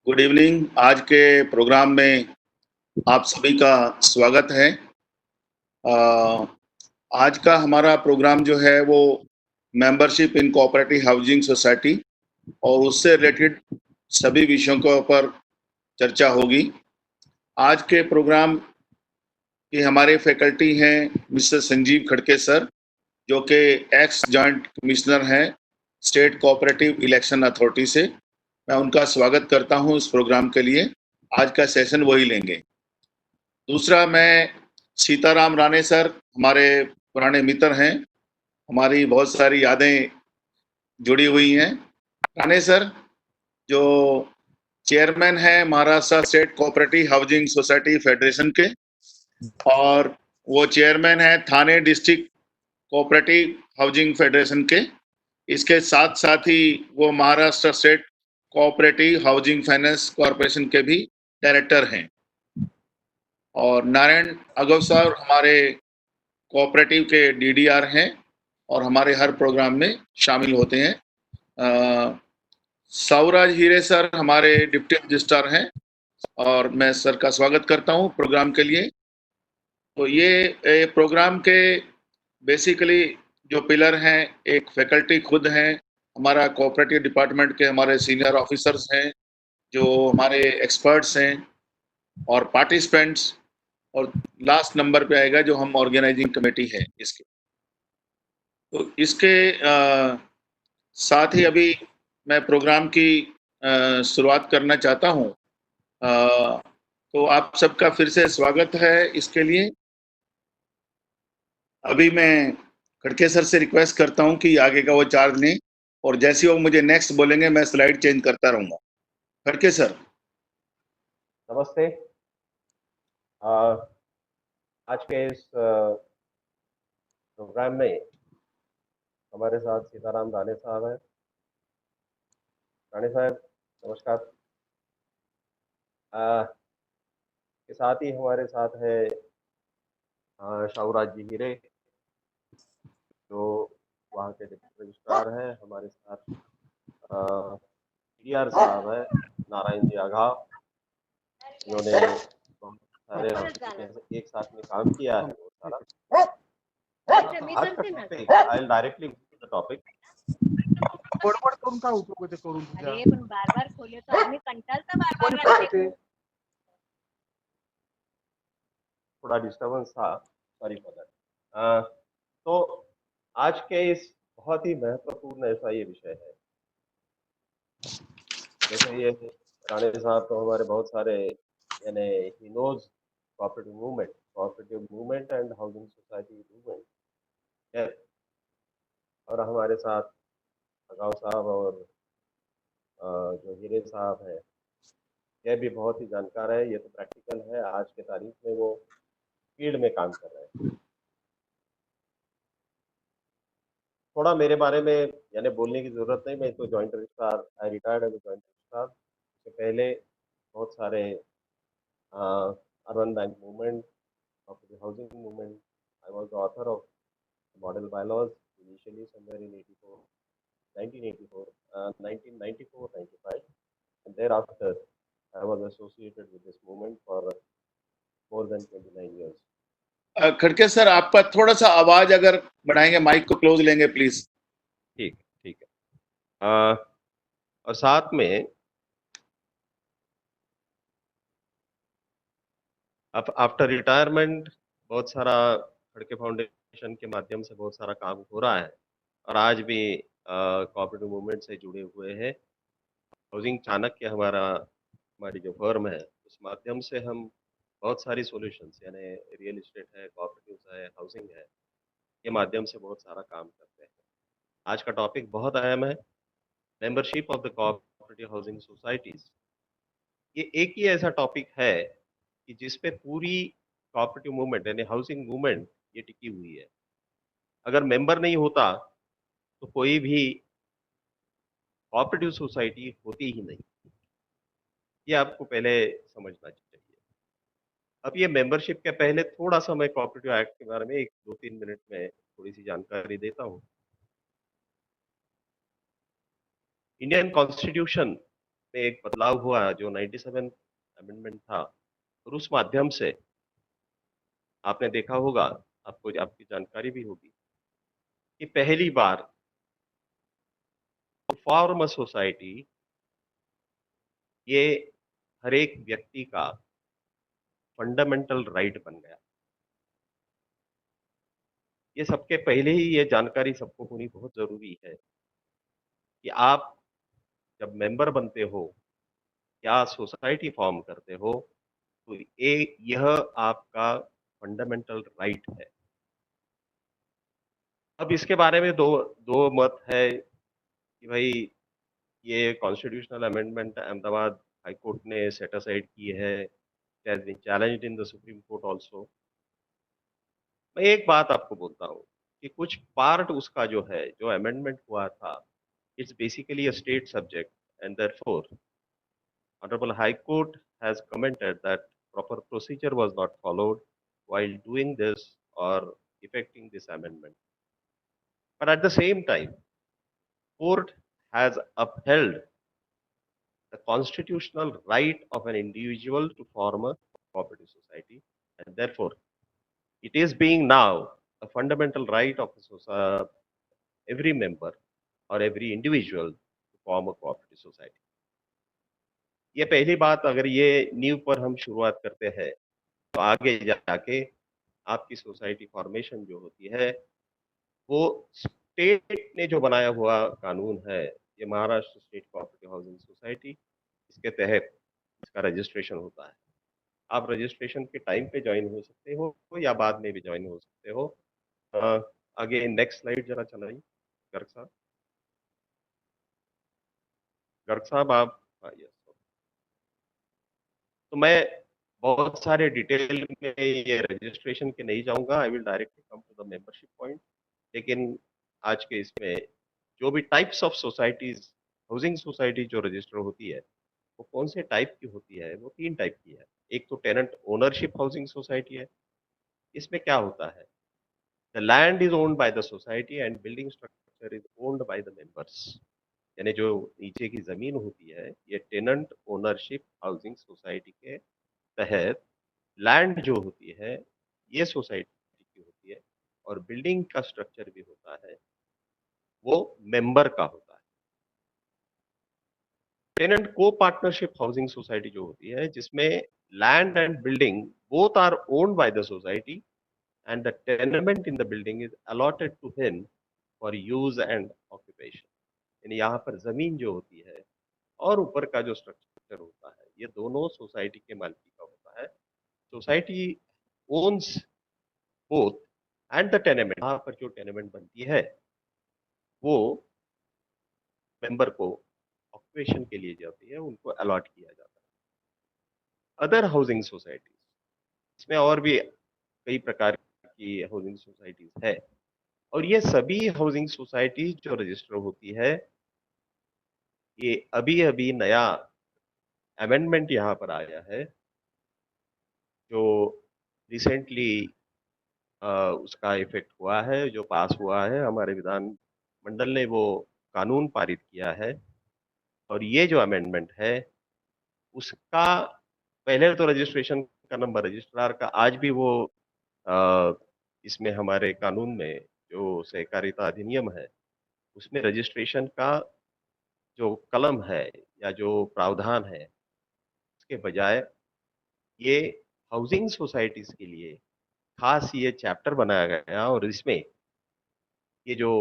Good evening. आज के programme में आप सभी का स्वागत है। अ, आज का हमारा प्रोग्राम जो है वो membership in cooperative housing society और उससे रिलेटेड सभी विषयों के ऊपर चर्चा होगी। आज के प्रोग्राम की हमारे फैकल्टी हैं मिस्टर संजीव खड़के सर, जो कि एक्स जॉइंट कमिश्नर हैं स्टेट कोऑपरेटिव इलेक्शन अथॉरिटी से। मैं उनका स्वागत करता हूं इस प्रोग्राम के लिए। आज का सेशन वही लेंगे। दूसरा, मैं सीताराम राणे सर, हमारे पुराने मित्र हैं, हमारी बहुत सारी यादें जुड़ी हुई हैं। राणे सर जो चेयरमैन हैं Maharashtra state cooperative housing society federation के, और वो चेयरमैन है थाने डिस्ट्रिक्ट कोऑपरेटिव हाउसिंग फेडरेशन के। इसके साथ साथ ही वो Maharashtra state cooperative housing finance corporation के भी डायरेक्टर हैं। और नारायण अगव सर हमारे कोऑपरेटिव के डीडीआर हैं और हमारे हर प्रोग्राम में शामिल होते हैं। सौराज हीरे सर हमारे डिप्टी रजिस्ट्रार हैं और मैं सर का स्वागत करता हूं प्रोग्राम के लिए। तो ये प्रोग्राम के बेसिकली जो पिलर हैं, एक फैकल्टी खुद हैं, हमारा कोऑपरेटिव डिपार्टमेंट के हमारे सीनियर ऑफिसर्स हैं जो हमारे एक्सपर्ट्स हैं, और पार्टिसिपेंट्स, और लास्ट नंबर पे आएगा जो हम ऑर्गेनाइजिंग कमेटी है इसके। तो इसके साथ ही अभी मैं प्रोग्राम की शुरुआत करना चाहता हूं। तो आप सबका फिर से स्वागत है इसके लिए। अभी मैं खड़के सर से रिक्वेस्ट करता हूं कि आगे का वो चार्ज लें, और जैसे ही वो मुझे नेक्स्ट बोलेंगे मैं स्लाइड चेंज करता रहूंगा। खड़के सर। नमस्ते। आज के इस प्रोग्राम में हमारे साथ सीताराम राणे साहब हैं। राणे साहब नमस्कार। के साथ ही हमारे साथ है शाहूराज जी हीरे, जो वहाँ के डिप्टी रजिस्ट्रार हैं। हमारे साथ डीआर साहब है नारायण जी आघाव, जिन्होंने बहुत सारे एक साथ में काम किया है बहुत सारा। आज का topic, I will directly go to the topic. बडबड करून काय उपयोग आहे ते करून तुझ्या? अरे पण बार-बार खोले तो आदमी कंटाळता बार-बार रखने को। थोड़ा डिस्टर्बेंस था, सॉरी फॉर दैट। तो आज के इस बहुत ही महत्वपूर्ण ऐसा ये विषय है। जैसे ये राणे साहब तो हमारे बहुत सारे यानी ही नोज cooperative movement and housing society movement है। और हमारे साथ अगाव साहब और जो हीरे साहब है, यह भी बहुत ही जानकार है। ये तो प्रैक्टिकल है, आज के तारीख में वो फील्ड में काम कर रहे हैं। थोड़ा मेरे बारे में यानी बोलने की जरूरत नहीं, मैं तो जॉइंट रजिस्ट्रार, आई रिटायर्ड एज जॉइंट रजिस्ट्रार। इससे पहले बहुत सारे urban bank movement, housing movement, I was the author of model bylaws initially somewhere in 1984, 1994-95, and thereafter I was associated with this movement for more than 29 years. खड़के sir आपका थोड़ा सा आवाज अगर बढ़ाएंगे, माइक को क्लोज लेंगे प्लीज। ठीक है। और साथ में आफ्टर रिटायरमेंट बहुत सारा खड़के फाउंडेशन के माध्यम से बहुत सारा काम हो रहा है, और आज भी कोऑपरेटिव मूवमेंट से जुड़े हुए हैं। हाउसिंग चाणक्य हमारी जो फर्म है, उस माध्यम से हम बहुत सारी सॉल्यूशंस यानी रियल एस्टेट है, कोऑपरेटिव है, हाउसिंग है, के माध्यम से बहुत सारा काम करते हैं। आज का टॉपिक बहुत अहम है, membership of the cooperative housing societies. ये एक ही ऐसा टॉपिक है कि जिसपे पूरी कोऑपरेटिव मूवमेंट यानी हाउसिंग मूवमेंट ये टिकी हुई है। अगर मेंबर नहीं होता तो कोई भी कोऑपरेटिव सोसाइटी होती ही नहीं। ये आपको पहले समझना चाहिए। अब ये मेंबरशिप के पहले थोड़ा सा मैं कोऑपरेटिव एक्ट के बारे में 1-2-3 मिनट में थोड़ी सी जानकारी देता हूँ। इंडियन कॉन्स्टिट्यूशन में एक बदलाव हुआ जो 97 अमेंडमेंट था, और उस माध्यम से आपने देखा होगा, आपको आपकी जानकारी भी होगी कि पहली बार फॉर्म अ सोसाइटी ये हर एक व्यक्ति का फंडामेंटल राइट बन गया। ये सबके पहले ही ये जानकारी सबको होनी बहुत ज़रूरी है कि आप जब मेंबर बनते हो या सोसाइटी फॉर्म करते हो, तो यह आपका फंडामेंटल राइट है। अब इसके बारे में दो दो मत है कि भाई ये constitutional amendment Ahmedabad High Court ने सेट असाइड की है, it has been challenged in the Supreme Court also. मैं एक बात आपको बोलता हूँ कि कुछ पार्ट उसका जो है, जो अमेंडमेंट हुआ था, it's basically a state subject and therefore Honorable High Court has commented that proper procedure was not followed while doing this or effecting this amendment. But at the same time, court has upheld the constitutional right of an individual to form a cooperative society, and therefore it is being now a fundamental right of every member or every individual to form a cooperative society. ये पहली बात, अगर ये नींव पर हम शुरुआत करते हैं तो आगे जाके आपकी सोसाइटी फॉर्मेशन जो होती है, वो स्टेट ने जो बनाया हुआ कानून है, ये Maharashtra state cooperative housing society, इसके तहत इसका रजिस्ट्रेशन होता है। आप रजिस्ट्रेशन के टाइम पे ज्वाइन हो सकते हो या बाद में भी ज्वाइन हो सकते हो। आगे नेक्स्ट स्लाइड जरा चलाइए गर्ग साहब। गर्ग साहब आप, यस। तो मैं बहुत सारे डिटेल में ये रजिस्ट्रेशन के नहीं जाऊंगा, I will directly come to the membership point. लेकिन आज के इसमें जो भी types of societies, housing society जो रजिस्टर होती है, वो कौन से टाइप की होती है? वो 3 टाइप की है। एक तो टेनेंट ओनरशिप हाउसिंग सोसाइटी है। इसमें क्या होता है? The land is owned by the society and building structure is owned by the members. यानी जो नीचे की जमीन होती है, ये टेनेंट ओनरशिप हाउसिंग सोसाइटी के तहत लैंड जो होती है, ये सोसाइटी की होती है, और बिल्डिंग का स्ट्रक्चर भी होता है, वो मेंबर का होता है। टेनेंट को पार्टनरशिप हाउसिंग सोसाइटी जो होती है, जिसमें land and building both are owned by the society and the tenement in the building is allotted to him for use and occupation. यानी यहाँ पर जमीन जो होती है और ऊपर का जो स्ट्रक्चर होता है, ये दोनों सोसाइटी के मालिकी का होता है। Society owns both and the tenement. यहाँ पर जो टेनेमेंट बनती है, वो मेंबर को ऑक्यूपेशन के लिए जाती है, उनको अलॉट किया जाता है। अदर हाउसिंग सोसाइटीज, इसमें और भी कई प्रकार की हाउसिंग सोसाइटीज है, और ये सभी हाउसिंग सोसाइटीज जो रजिस्टर होती है, ये अभी-अभी नया अमेंडमेंट यहाँ पर आया है, जो रिसेंटली उसका इफेक्ट हुआ है, जो पास हुआ है, हमारे विधान मंडल ने वो कानून पारित किया है। और ये जो अमेंडमेंट है, उसका पहले तो रजिस्ट्रेशन का नंबर रजिस्ट्रार का आज भी वो अ, इसमें हमारे कानून में जो सहकारिता अधिनियम है, उसमें रजिस्ट्रेशन का जो कलम है या जो प्रावधान है, उसके बजाय ये हाउसिंग सोसाइटीज के लिए खास ये चैप्टर बनाया गया, और इसमें ये जो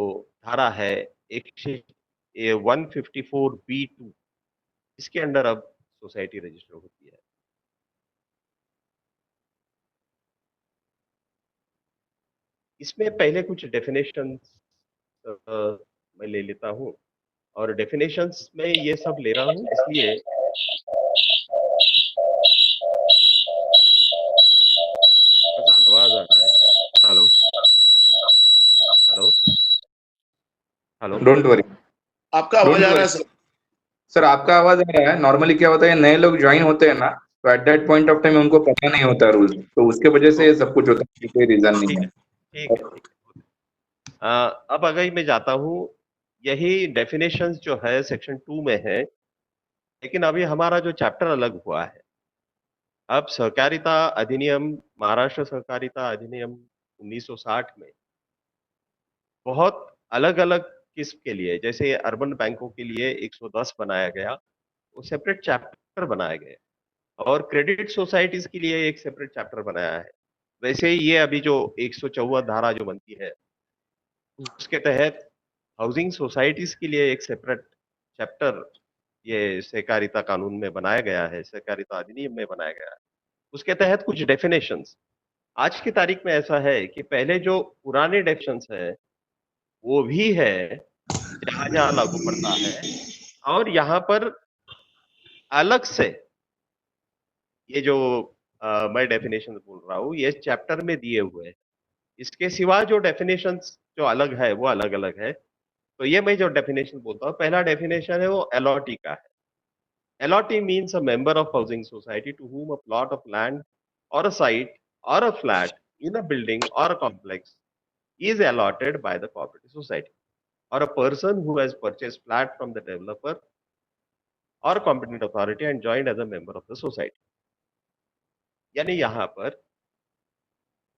धारा है, एक 154B2, इसके अंडर अब सोसाइटी रजिस्टर होती है। इसमें पहले कुछ डेफिनेशंस मैं ले लेता हूँ, और डेफिनेशंस में ये सब ले रहा हूँ इसलिए आवाज आ रहा है। Hello hello hello. Don't worry, आपका डोंट आवाज आ रहा वरी है सर। सर, आपका आवाज आ रहा है। नॉर्मली क्या होता है, नए लोग ज्वाइन होते हैं ना, तो at that point of time उनको पता नहीं होता रूल, तो उसके वजह से ये सब कुछ होता है, कोई रीजन नहीं ठीक है। है, ठीक है, ठीक है। अब अगर मैं जाता हूँ, यही डेफिनेशंस जो है सेक्शन 2 में है लेकिन अभी हमारा जो चैप्टर अलग हुआ है, अब सहकारिता अधिनियम, महाराष्ट्र सहकारिता अधिनियम 1960 में बहुत अलग-अलग किस्म के लिए, जैसे अर्बन बैंकों के लिए 110 बनाया गया, वो सेपरेट चैप्टर बनाए गए और क्रेडिट सोसाइटीज के लिए एक सेपरेट चैप्टर बनाया है। वैसे ही ये अभी जो 154 धारा जो बनती है, उसके तहत हाउसिंग सोसाइटीज के लिए एक सेपरेट चैप्टर ये सहकारिता कानून में बनाया गया है, सहकारिता अधिनियम में बनाया गया है। उसके तहत कुछ डेफिनेशंस आज की तारीख में ऐसा है कि पहले जो पुराने डेफिनेशंस है, वो भी है, जहाँ-जहाँ लागू पड़ता है और यहाँ पर अलग से ये जो मैं डेफिनेशन बोल रहा हूँ, ये चैप्टर में दिए हुए हैं। इसके सिवा जो डेफिनेशंस जो अलग है, वो अलग-अलग है। तो ये मैं जो डेफिनेशन बोलता हूँ, पहला डेफिनेशन है वो अलॉटी का है। Allotee means a member of housing society to whom a plot of land or a site or a flat in a building or a complex is allotted by the cooperative society, or a person who has purchased flat from the developer or competent authority and joined as a member of the society. यानी यहाँ पर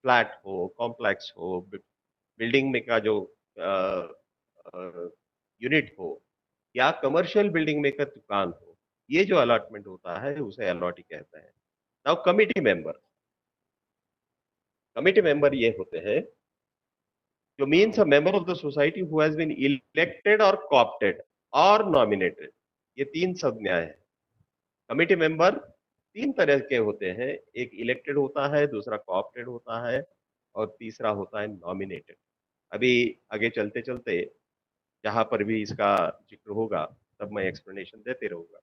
flat हो, complex हो, building में का जो unit हो या कमर्शियल बिल्डिंग में का दुकान हो, ये जो अलॉटमेंट होता है उसे अलॉटी कहते हैं। नाउ कमिटी मेंबर ये होते हैं जो means a member of the society who has been elected और कॉप्टेड और नॉमिनेटेड। ये तीन संज्ञाएं हैं। कमिटी मेंबर तीन तरह के होते हैं, एक इलेक्टेड होता है, दूसरा कॉप्टेड होता है और तीसरा होता है नॉमिनेटेड। अभी आगे चलते चलते जहां पर भी इसका जिक्र होगा तब मैं एक्सप्लेनेशन देते रहूंगा।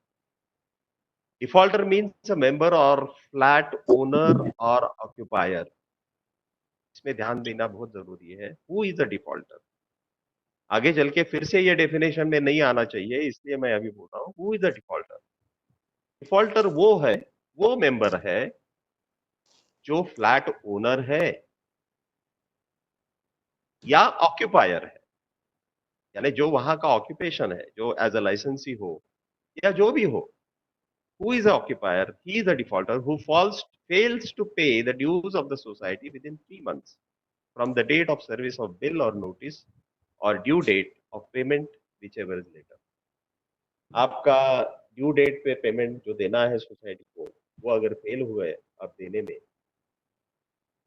डिफॉल्टर मीन्स अ मेंबर और फ्लैट ओनर और ऑक्यूपायर। इसमें ध्यान देना बहुत जरूरी है, हु इज द डिफॉल्टर। आगे चल के फिर से ये डेफिनेशन में नहीं आना चाहिए, इसलिए मैं अभी बोल रहा हूँ who is the defaulter. Defaulter वो मेंबर है जो फ्लैट ओनर है या ऑक्यूपायर है, यानी जो वहां का ऑक्यूपेशन है, जो एज अ लाइसेंसी हो या जो भी हो। Who is occupier, he is a defaulter who fails to pay the dues of the society within 3 months from the date of service of bill or notice or due date of payment, whichever is later. आपका due date पे payment जो देना है society को, वो अगर fail हुए आप देने में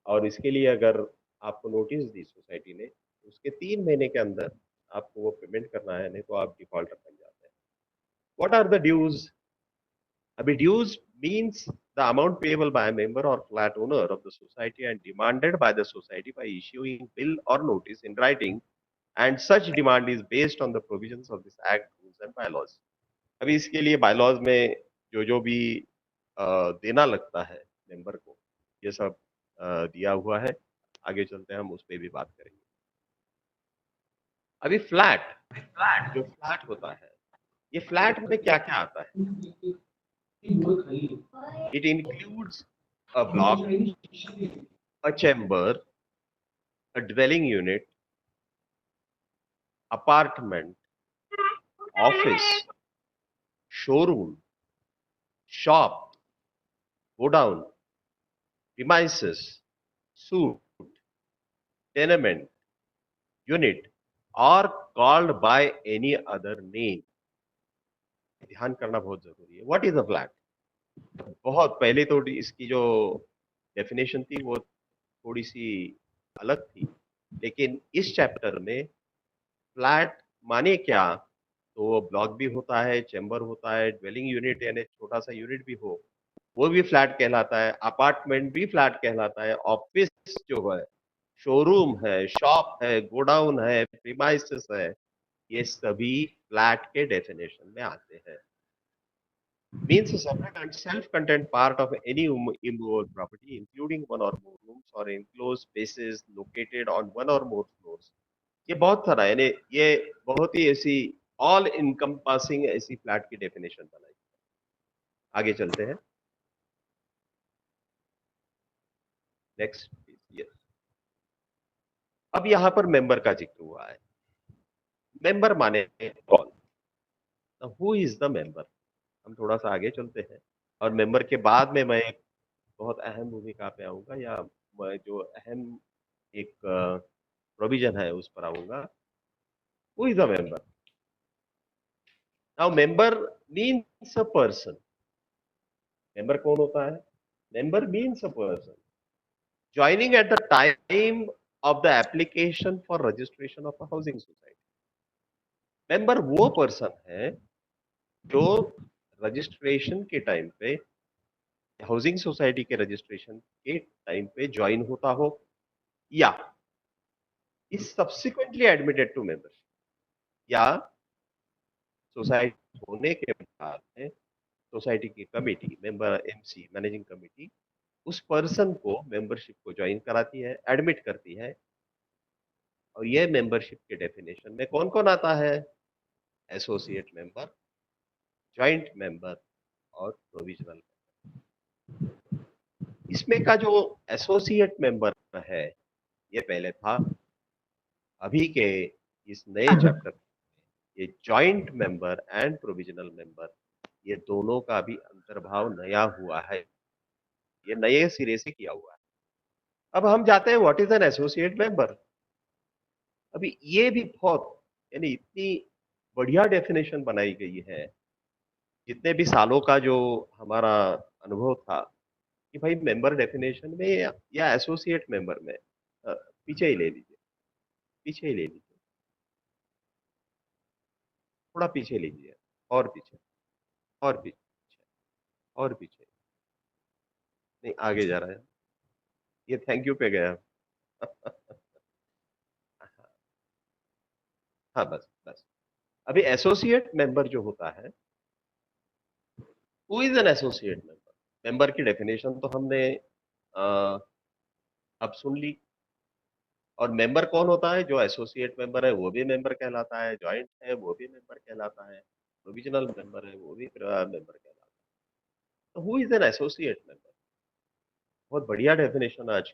और इसके लिए अगर आपको नोटिस दी सोसाइटी ने, उसके 3 महीने के अंदर आपको वो पेमेंट करना है, नहीं तो आप डिफॉल्टर बन जाते हैं। What are the dues? अभी dues means the amount payable by a member और flat owner of the society and demanded by the society by issuing bill और notice in writing, and such demand is based on the provisions of this act, rules and bylaws. अभी इसके लिए bylaws में जो भी देना लगता है मेंबर को, ये सब दिया हुआ है। आगे चलते हैं, हम उस पर भी बात करेंगे। अभी जो फ्लैट होता है, ये फ्लैट में क्या क्या आता है? It includes a block, a chamber, a dwelling unit, apartment, office, showroom, shop, godown, premises, suit, tenement, unit or called by any other name। ध्यान करना बहुत जरूरी है। What is a flat? बहुत पहले तो इसकी जो डेफिनेशन थी वो थोड़ी सी अलग थी, लेकिन इस चैप्टर में फ्लैट माने क्या, तो वो ब्लॉक भी होता है, चैम्बर होता है, ड्वेलिंग यूनिट यानी छोटा सा यूनिट भी हो, वो भी फ्लैट कहलाता है, अपार्टमेंट भी फ्लैट कहलाता है, ऑफिस जो है, शोरूम है, शॉप है, गोडाउन है, प्रीमाइसेस है, ये सभी फ्लैट के डेफिनेशन में आते हैं। Means a separate and self-contained part of any immovable property, including one or more rooms or enclosed spaces located on one or more floors। ये बहुत सारा, यानी ये बहुत ही ऐसी ऑल इनकम्पासिंग ऐसी फ्लैट की डेफिनेशन बनाई। आगे चलते हैं, नेक्स्ट प्लीज। अब यहाँ पर मेंबर का जिक्र हुआ है। मेंबर माने कौन? Who is the member? हम थोड़ा सा आगे चलते हैं और मेंबर के बाद में मैं एक बहुत अहम भूमिका पे आऊंगा या मैं जो अहम एक प्रोविजन है उस पर आऊंगा। Who is a member? Now member means a person. Member कौन होता है? Member means a person joining at the time of the application for registration of a housing society. Member वो पर्सन है जो रजिस्ट्रेशन के टाइम पे housing society के registration के टाइम पे ज्वाइन होता हो या is subsequently admitted to membership या सोसाइटी होने के बाद में सोसाइटी की committee member MC managing committee उस पर्सन को मेंबरशिप को ज्वाइन कराती है, एडमिट करती है। और ये मेंबरशिप के डेफिनेशन में कौन कौन आता है? एसोसिएट मेंबर, ज्वाइंट मेंबर और प्रोविजनल। इसमें का जो एसोसिएट मेंबर है ये पहले था, अभी के इस नए चैप्टर ये joint member and provisional member ये दोनों का भी अंतर्भाव नया हुआ है, ये नए सिरे से किया हुआ है। अब हम जाते हैं what is an associate member. अभी ये भी बहुत यानी इतनी बढ़िया डेफिनेशन बनाई गई है, जितने भी सालों का जो हमारा अनुभव था कि भाई मेंबर डेफिनेशन में या एसोसिएट मेंबर में पीछे ही ले लीजिए, पीछे ही ले लीजिए, थोड़ा पीछे लीजिए और पीछे और पीछे और पीछे, नहीं आगे जा रहा है, ये थैंक यू पे गया। हाँ बस बस। अभी एसोसिएट मेंबर जो होता है, who is an associate member? Member की डेफिनेशन तो हमने अ, अब सुन ली। और मेंबर कौन होता है? जो एसोसिएट मेंबर है वो भी मेंबर कहलाता है, ज्वाइंट है वो भी मेंबर कहलाता है, प्रोविजनल मेंबर है वो भी मेंबर कहलाता है। तो who is an associate member? बहुत बढ़िया डेफिनेशन आज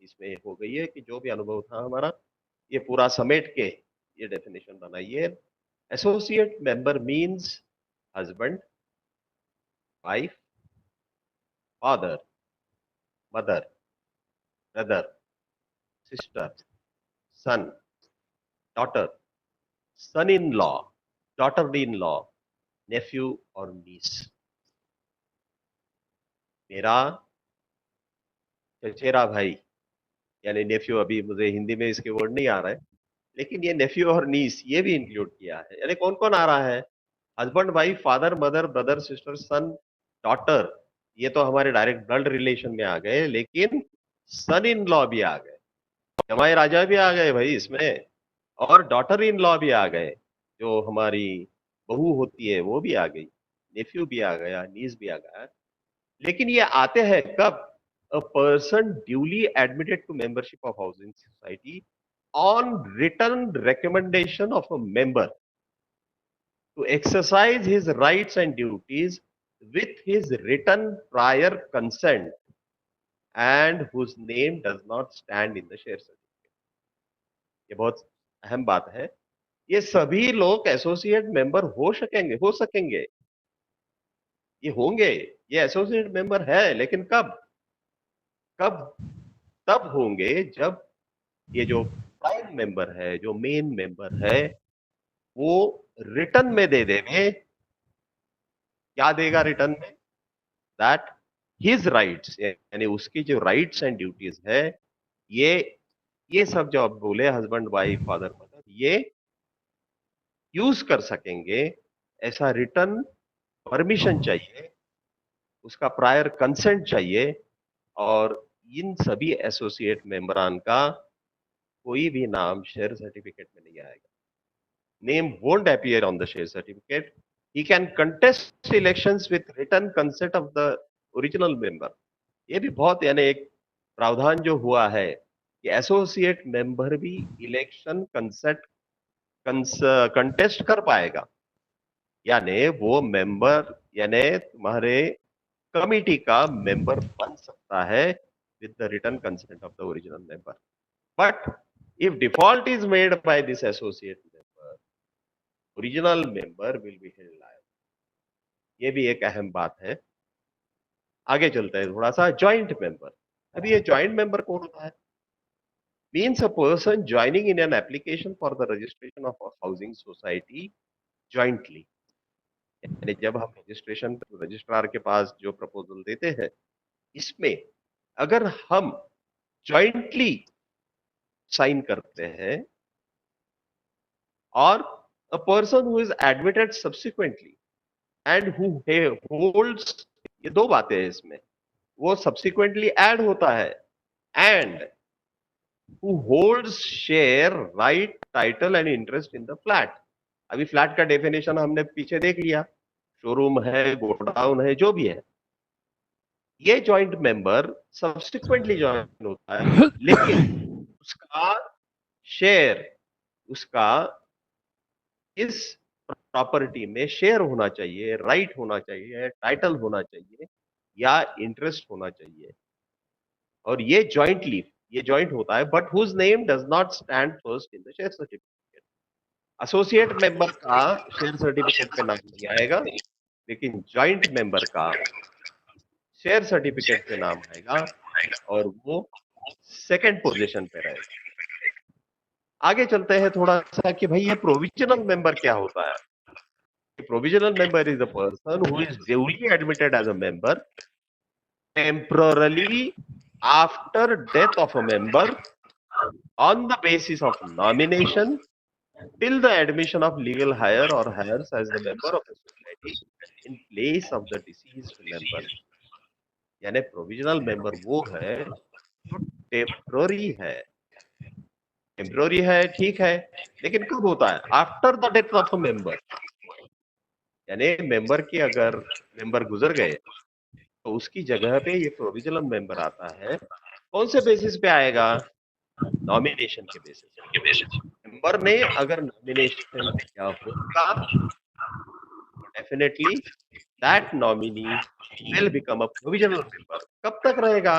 इसमें हो गई है कि जो भी अनुभव था हमारा ये पूरा समेट के ये डेफिनेशन बनाइए। Associate member means husband, wife, father, mother, brother, sister, son, daughter, son in law, daughter in law, nephew और नीस। मेरा चचेरा भाई यानी नेफ्यू, अभी मुझे हिंदी में इसके वर्ड नहीं आ रहा है, लेकिन ये नेफ्यू और नीस ये भी इंक्लूड किया है। यानी कौन कौन आ रहा है? Husband, wife, father, mother, brother, sister, son, daughter, ये तो हमारे डायरेक्ट ब्लड रिलेशन में आ गए, लेकिन सन इन लॉ भी आ गए, जमाई राजा भी आ गए भाई इसमें, और डॉटर इन लॉ भी आ गए, जो हमारी बहू होती है वो भी आ गई, नेफ्यू भी आ गया, नीस भी आ गया। लेकिन ये आते हैं कब? A person duly admitted to membership of housing society on written recommendation of a member to exercise his rights and duties with his written prior consent and whose name does not stand in the share certificate. ये बहुत अहम बात है। ये सभी लोग associate member हो सकेंगे, ये होंगे, ये एसोसिएट मेंबर है, लेकिन कब? कब? तब होंगे जब ये जो प्राइम मेंबर है, जो मेन मेंबर है, वो रिटर्न में दे देंगे। क्या देगा रिटर्न में? दैट हिज राइट्स, यानी उसकी जो राइट्स एंड ड्यूटीज है, ये ये सब जो आप बोले हस्बैंड, वाइफ, फादर, मदर, ये यूज कर सकेंगे। ऐसा रिटर्न परमिशन चाहिए, उसका प्रायर कंसेंट चाहिए। और इन सभी एसोसिएट मेंबरान का कोई भी नाम शेयर सर्टिफिकेट में नहीं आएगा। Name won't appear on the share certificate. He can contest elections with written consent of the original member. ये भी बहुत यानी एक प्रावधान जो हुआ है कि एसोसिएट मेंबर भी इलेक्शन कंटेस्ट कर पाएगा, यानी वो मेंबर यानी तुम्हारे कमिटी का मेंबर बन सकता है with the written consent of the original member. But if default is made by this associate member, original member will be held liable. ये भी एक अहम बात है। आगे चलते हैं थोड़ा सा, ज्वाइंट मेंबर। अब ये ज्वाइंट मेंबर कौन होता है? Means a person joining in an application for the registration of a housing society jointly। यानी जब हम रजिस्ट्रेशन रजिस्ट्रार के पास जो प्रपोजल देते हैं, इसमें अगर हम जॉइंटली साइन करते हैं और a person who is admitted subsequently and who holds, ये दो बातें हैं इसमें, वो subsequently add होता है and who holds share, right, title and interest in the flat। अभी फ्लैट का डेफिनेशन हमने पीछे देख लिया, शोरूम है, गोडाउन है, जो भी है। ये जॉइंट मेंबर सब्सिक्वेंटली ज्वाइन होता है, लेकिन उसका शेयर, उसका इस प्रॉपर्टी में शेयर होना चाहिए, राइट होना चाहिए, टाइटल होना चाहिए या इंटरेस्ट होना चाहिए। और ये जॉइंट होता है, but whose name does not stand first in the share certificate. Associate member का शेयर सर्टिफिकेट पे नाम नहीं आएगा, लेकिन जॉइंट मेंबर का शेयर सर्टिफिकेट पे नाम आएगा और वो सेकंड पोजीशन पे रहेगा। आगे चलते हैं थोड़ा सा कि भाई ये प्रोविजनल मेंबर क्या होता है। Provisional member is a person who is duly admitted as a member temporarily after death of a member on the basis of nomination till the admission of legal hire or hires as the member of the society in place of the deceased member। यानी provisional member वो है जो temporary है, ठीक है, लेकिन कब होता है? After the death of a member. यानी मेंबर गुजर गए तो उसकी जगह पे ये प्रोविजनल मेंबर आता है। कौन से बेसिस पे आएगा? नॉमिनेशन के बेसिस। मेंबर ने अगर नॉमिनेशन किया होगा, definitely that nominee will become a provisional member. कब तक रहेगा?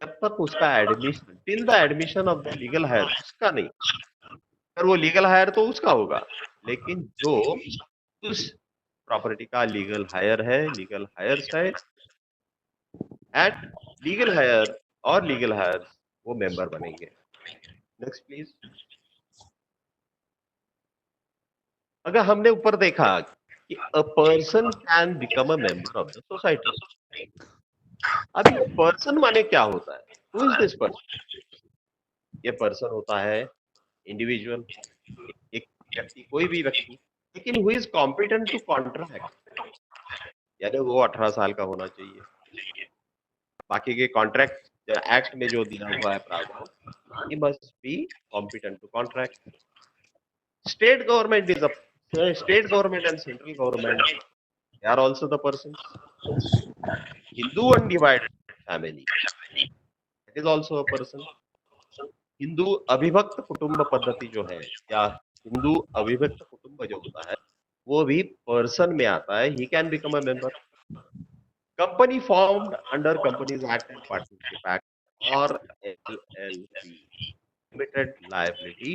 जब तक उसका admission, till the admission of the legal higher, उसका नहीं। अगर वो लीगल हायर तो उसका होगा, लेकिन जो उस प्रॉपर्टी का लीगल हायर है, लीगल हायर्स है, एट लीगल हायर और लीगल हायर्स, वो मेंबर बनेंगे। Next please. अगर हमने ऊपर देखा कि a person can become a member of the society. अब ये पर्सन माने क्या होता है? Who is this person? ये पर्सन होता है इंडिविजुअल, एक व्यक्ति, कोई भी व्यक्ति, लेकिन who is competent to contract. यानी वो 18 साल का होना चाहिए। बाकी के कॉन्ट्रैक्ट एक्ट में जो दिया हुआ है प्रावधान, he must be competent to contract। State government and central government, they are also the persons। Hindu undivided family, that is also a person। Hindu अविभक्त कुटुंब पद्धति जो है, या हिंदू अविभक्त कुटुंब जो होता है, वो भी पर्सन में आता है। he can become a member। Company formed under companies act and partnership act और LLP, लिमिटेड लायबिलिटी,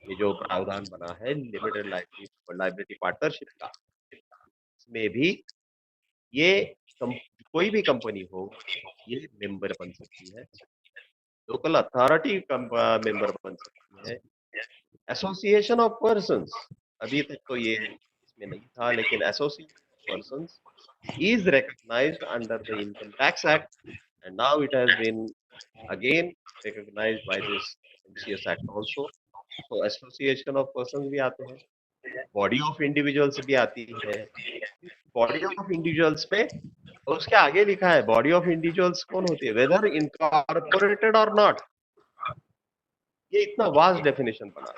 ये जो प्रावधान बना है लिमिटेड लायबिलिटी पार्टनरशिप का, इसमें भी ये कोई भी कंपनी हो, ये मेंबर बन सकती है। लोकल अथॉरिटी मेंबर बन सकती है। एसोसिएशन ऑफ पर्संस, अभी तक तो ये इसमें नहीं था, लेकिन association of persons is recognized under the Income Tax Act, and now it has been again recognized by this MCS Act also। तो एसोसिएशन ऑफ पर्संस भी आते हैं, बॉडी ऑफ इंडिविजुअल्स भी आती है। बॉडी ऑफ इंडिविजुअल्स में और उसके आगे लिखा है बॉडी ऑफ इंडिविजुअल्स कौन होती है, वेदर इनकॉर्पोरेटेड और नॉट। ये इतना वास्ट डेफिनेशन बना।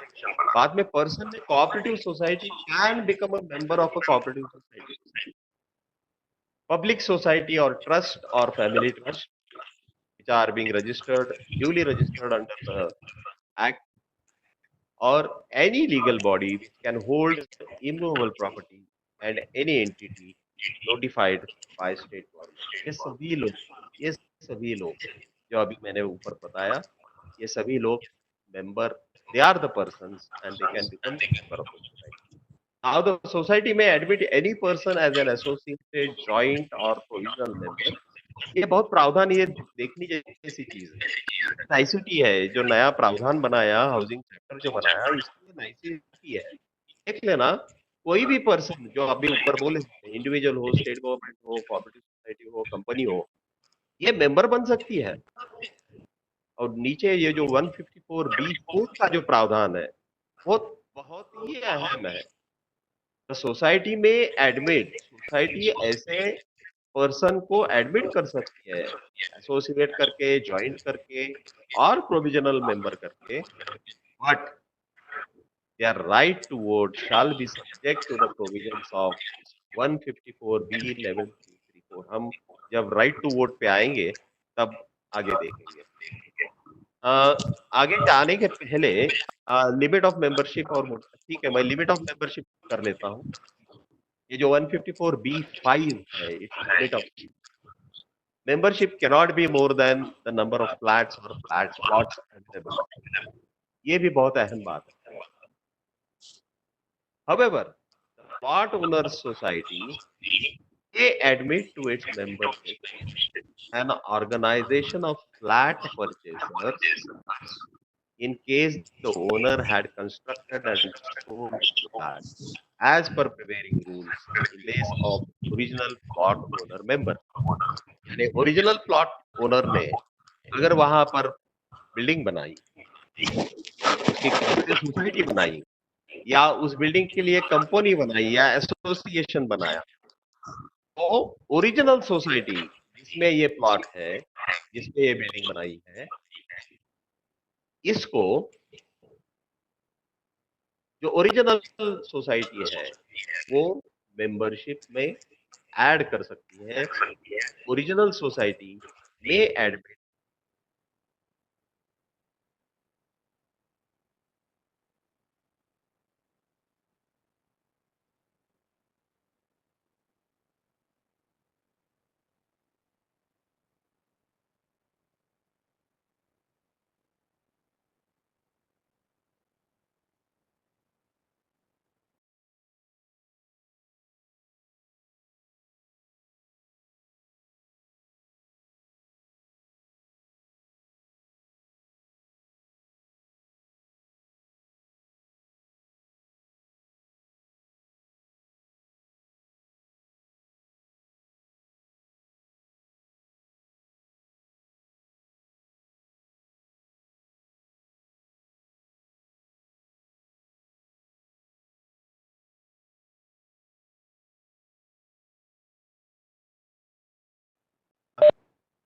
बाद में पर्सन में cooperative society can become a member of a cooperative society. Public society or trust or family trust which are being duly registered under the Act, or any legal body which can hold immovable property and any entity notified by state government। ये सभी लोग जो अभी मैंने ऊपर बताया, ये सभी लोग member, they are the persons and they can become member of the society। Now the society may admit any person as an associated, joint or provisional member. ये बहुत प्रावधान, ये देखनी जैसी चीज है। नाइसिटी है, जो नया प्रावधान बनाया, हाउसिंग सेक्टर जो बनाया, इसमें नाइसिटी है। देख लेना, कोई भी पर्सन जो अभी ऊपर बोले, इंडिविजुअल हो, स्टेट गवर्नमेंट हो, कोऑपरेटिव सोसाइटी हो, कंपनी हो, ये मेंबर बन सकती है। और नीचे ये जो 154B(4) का जो प्रावधान है, वो बहुत ही अहम है। सोसाइटी में एडमिट, सोसाइटी ऐसे पर्सन को एडमिट कर सकती है, एसोसिएट करके, ज्वाइंट करके और प्रोविजनल मेंबर करके, but their right to vote shall be subject to the provisions of 154B(11)(3)(4). हम जब राइट टू वोट पे आएंगे तब आगे देखेंगे। आगे जाने के पहले लिमिट ऑफ मेंबरशिप और ठीक है, मैं लिमिट ऑफ मेंबरशिप कर लेता हूँ। ये जो 154B(5) है, it's limit of membership cannot be more than the number of flats or flat plots available. ये भी बहुत अहम बात है। However, the plot owners society may admit to its membership an organization of flat purchasers in case the owner had constructed and sold the flat as per prevailing rules in place of original plot owner member. यानी original plot owner ने अगर वहां पर building बनाई, उसकी society बनाई, या उस बिल्डिंग के लिए कंपनी बनाई या एसोसिएशन बनाया, तो ओरिजिनल सोसाइटी जिसमें ये प्लॉट है, जिसमें ये बिल्डिंग बनाई है, इसको जो ओरिजिनल सोसाइटी है वो मेंबरशिप में ऐड कर सकती है। ओरिजिनल सोसाइटी में एडमिट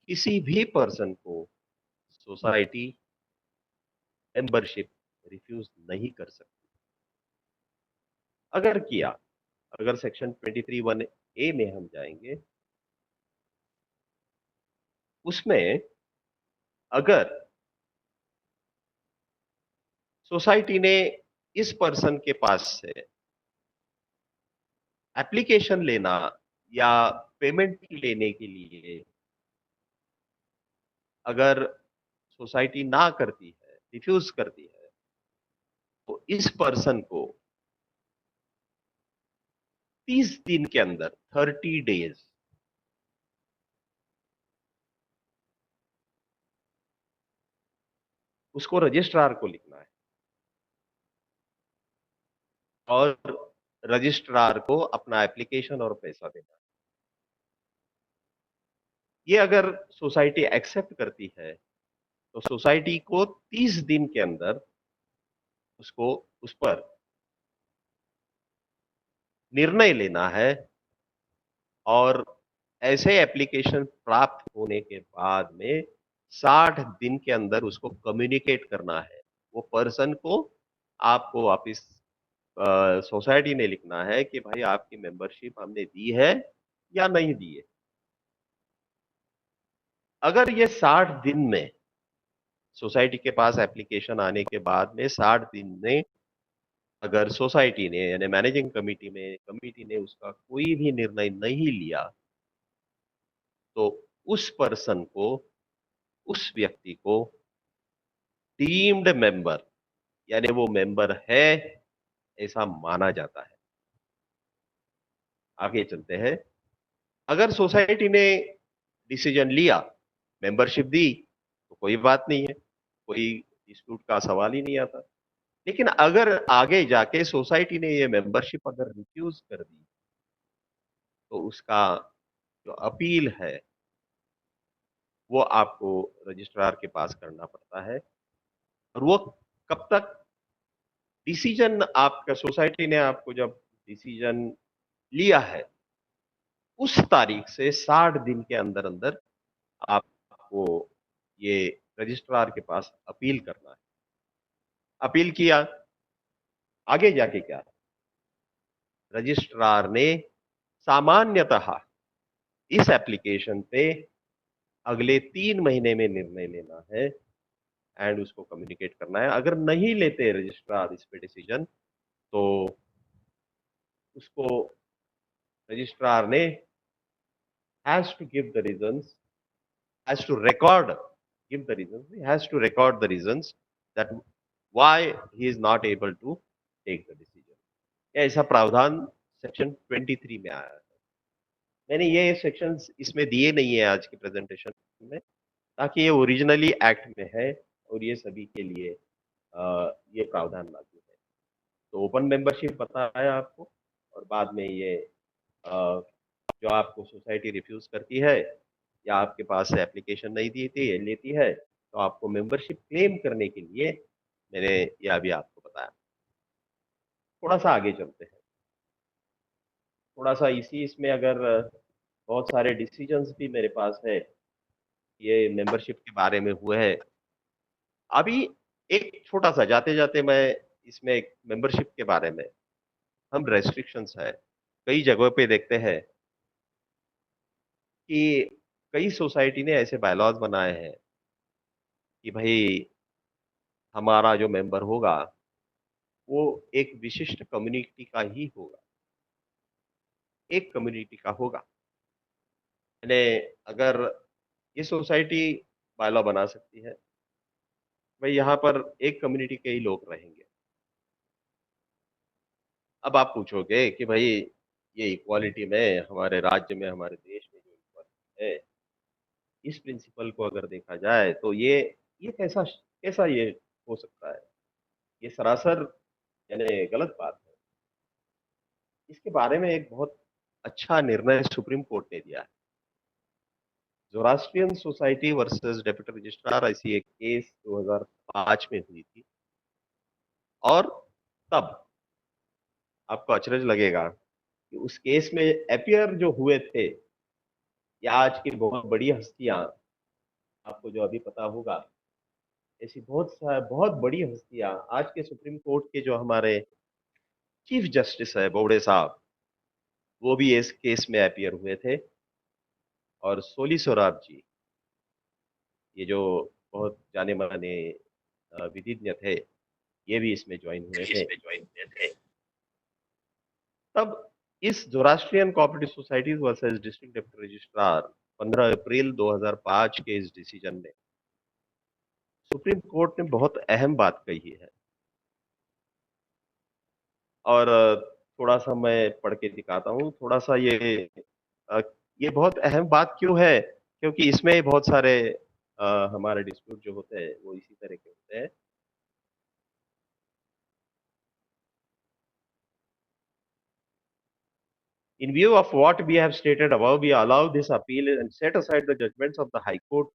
किसी भी पर्सन को सोसाइटी मेंबरशिप रिफ्यूज नहीं कर सकती। अगर किया, अगर सेक्शन 23(1)(a) में हम जाएंगे, उसमें अगर सोसाइटी ने इस पर्सन के पास से एप्लीकेशन लेना या पेमेंट लेने के लिए अगर सोसाइटी ना करती है, रिफ्यूज करती है, तो इस पर्सन को 30 दिन के अंदर, 30 डेज, उसको रजिस्ट्रार को लिखना है और रजिस्ट्रार को अपना एप्लीकेशन और पैसा देना है। ये अगर सोसाइटी एक्सेप्ट करती है तो सोसाइटी को 30 दिन के अंदर उसको उस पर निर्णय लेना है और ऐसे एप्लीकेशन प्राप्त होने के बाद में 60 दिन के अंदर उसको कम्युनिकेट करना है। वो पर्सन को आपको वापिस सोसाइटी ने लिखना है कि भाई आपकी मेंबरशिप हमने दी है या नहीं दी है। अगर ये 60 दिन में सोसाइटी के पास एप्लीकेशन आने के बाद में 60 दिन में अगर सोसाइटी ने यानी मैनेजिंग कमिटी ने उसका कोई भी निर्णय नहीं लिया, तो उस पर्सन को, उस व्यक्ति को डीम्ड मेंबर यानी वो मेंबर है ऐसा माना जाता है। आगे चलते हैं। अगर सोसाइटी ने डिसीजन लिया, मेंबरशिप दी, तो कोई बात नहीं है, कोई डिस्प्यूट का सवाल ही नहीं आता। लेकिन अगर आगे जाके सोसाइटी ने ये मेंबरशिप अगर रिफ्यूज कर दी, तो उसका जो अपील है, वो आपको रजिस्ट्रार के पास करना पड़ता है। और वो कब तक? डिसीजन आपका सोसाइटी ने आपको जब डिसीजन लिया है, उस तारीख से 60 दिन के अंदर अंदर आपको ये रजिस्ट्रार के पास अपील करना है। अपील किया, आगे जाके क्या? रजिस्ट्रार ने सामान्यतः इस एप्लीकेशन पे अगले 3 महीने में निर्णय लेना है एंड उसको कम्युनिकेट करना है। अगर नहीं लेते रजिस्ट्रार इस पे डिसीजन, तो उसको रजिस्ट्रार ने has to give the reasons, has to record, give the reasons, he has to record the reasons that why he is not able to take the decision. ऐसा प्रावधान सेक्शन 23 में आया है। मैंने ये सेक्शंस इसमें दिए नहीं है आज की प्रेजेंटेशन में, ताकि ये ओरिजिनली एक्ट में है और ये सभी के लिए ये प्रावधान लागू है। तो ओपन मेंबरशिप बताया आपको, और बाद में ये जो आपको सोसाइटी रिफ्यूज करती है या आपके पास से एप्लीकेशन नहीं दी थी लेती है, तो आपको मेंबरशिप क्लेम करने के लिए मैंने ये अभी आपको बताया। थोड़ा सा आगे चलते हैं। थोड़ा सा इसमें अगर बहुत सारे डिसीजंस भी मेरे पास है ये मेंबरशिप के बारे में हुए हैं। अभी एक छोटा सा जाते जाते मैं इसमें एक मेंबरशिप के बारे में हम रेस्ट्रिक्शंस है कई जगहों पे देखते हैं कि कई सोसाइटी ने ऐसे बायलॉज बनाए हैं कि भाई हमारा जो मेंबर होगा वो एक विशिष्ट कम्युनिटी का ही होगा, एक कम्युनिटी का होगा। यानी अगर ये सोसाइटी बायलॉ बना सकती है, भाई यहाँ पर एक कम्युनिटी के ही लोग रहेंगे। अब आप पूछोगे कि भाई ये इक्वालिटी में हमारे राज्य में, हमारे देश में जो इक्वालिटी है, इस प्रिंसिपल को अगर देखा जाए तो ये कैसा कैसा ये हो सकता है? ये सरासर यानी गलत बात है। इसके बारे में एक बहुत अच्छा निर्णय सुप्रीम कोर्ट ने दिया है। ज़ोरास्ट्रियन सोसाइटी वर्सेस डेप्यूटी रजिस्ट्रार, ऐसी एक केस 2005 में हुई थी। और तब आपको अचरज लगेगा कि उस केस में अपीयर जो हुए थे, या आज की बहुत बड़ी हस्तियां, आपको जो अभी पता होगा, ऐसी बहुत बड़ी हस्तियां आज के सुप्रीम कोर्ट के जो हमारे चीफ जस्टिस है बोबड़े साहब, वो भी इस केस में अपीयर हुए थे। और सोली सोराब जी, ये जो बहुत जाने माने विधिज्ञ थे, ये भी इसमें ज्वाइन हुए थे। तब इस Zoroastrian cooperative societies versus district deputy registrar 15 April 2005 के इस डिसीजन में सुप्रीम कोर्ट ने बहुत अहम बात कही है। और थोड़ा सा मैं पढ़ के दिखाता हूँ। थोड़ा सा ये बहुत अहम बात क्यों है? क्योंकि इसमें बहुत सारे हमारे डिस्प्यूट जो होते हैं वो इसी तरह के होते हैं। In view of what we have stated above, we allow this appeal and set aside the judgments of the High Court,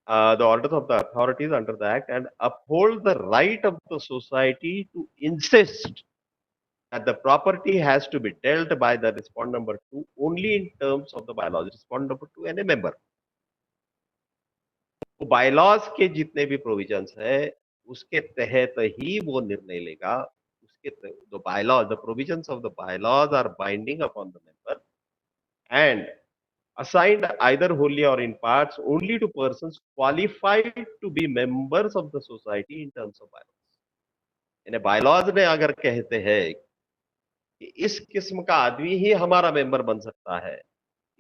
the orders of the authorities under the Act, and uphold the right of the society to insist that the property has to be dealt by the respondent number 2 only in terms of the bylaws. Respondent number 2 and a member. तो bylaws के जितने भी provisions है उसके तहत ही वो निर्णय लेगा। उसके the bylaws, the provisions of the bylaws are binding upon the member and assigned either wholly or in parts only to persons qualified to be members of the society in terms of bylaws. यानी bylaws में अगर कहते हैं कि इस किस्म का आदमी ही हमारा मेंबर बन सकता है,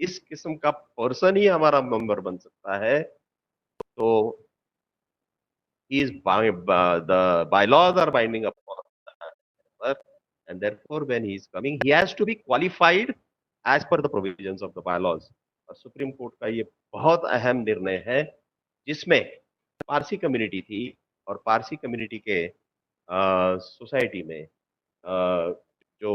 इस किस्म का पर्सन ही हमारा मेंबर बन सकता है, तो the bylaws are binding upon the member and therefore when he is coming, he has to be qualified as per the provisions of the bylaws. और सुप्रीम कोर्ट का ये बहुत अहम निर्णय है, जिसमें पारसी कम्युनिटी थी और पारसी कम्युनिटी के सोसाइटी में जो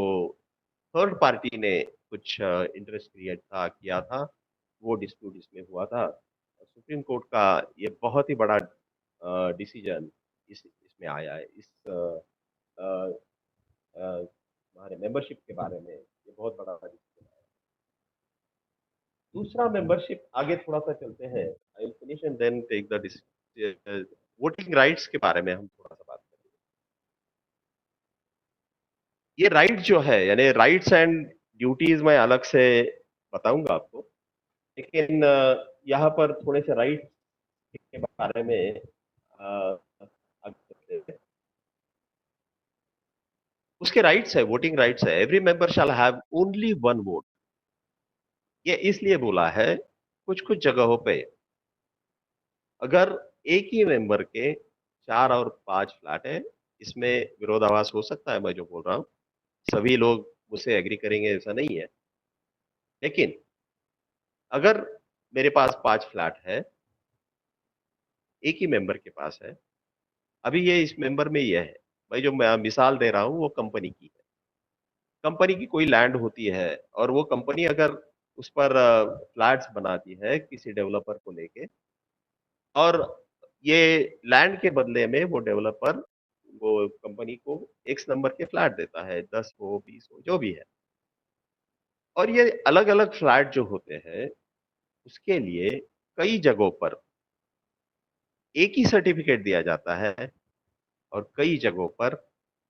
थर्ड पार्टी ने कुछ इंटरेस्ट क्रिएट किया था, वो डिस्प्यूट इसमें हुआ था। सुप्रीम कोर्ट का ये बहुत ही बड़ा डिसीजन इसमें आया है। इस हमारे मेंबरशिप के बारे में ये बहुत बड़ा डिसीजन है। दूसरा मेंबरशिप, आगे थोड़ा सा चलते हैं, I will finish and then take the voting rights के बारे में हम थोड़ा सा बात करेंगे। ये राइट जो है, यानी राइट्स एंड ड्यूटीज मैं अलग से बताऊंगा आपको, लेकिन यहाँ पर थोड़े से राइट्स के बारे में आगे चलते हैं। उसके राइट्स है, वोटिंग राइट्स है। Every member shall have only one vote. ये इसलिए बोला है, कुछ कुछ जगहों पे अगर एक ही मेंबर के 4 और 5 फ्लैट है, इसमें विरोधाभास हो सकता है, मैं जो बोल रहा हूँ सभी लोग मुझसे एग्री करेंगे ऐसा नहीं है, लेकिन अगर मेरे पास 5 फ्लैट है, एक ही मेंबर के पास है, अभी ये इस मेंबर में ये है, भाई जो मैं मिसाल दे रहा हूँ वो कंपनी की है। कंपनी की कोई लैंड होती है और वो कंपनी अगर उस पर फ्लैट्स बनाती है किसी डेवलपर को लेके, और ये लैंड के बदले में वो डेवलपर वो कंपनी को एक्स नंबर के फ्लैट देता है, 10 हो 20 हो जो भी है, और ये अलग अलग फ्लैट जो होते हैं उसके लिए कई जगहों पर एक ही सर्टिफिकेट दिया जाता है, और कई जगहों पर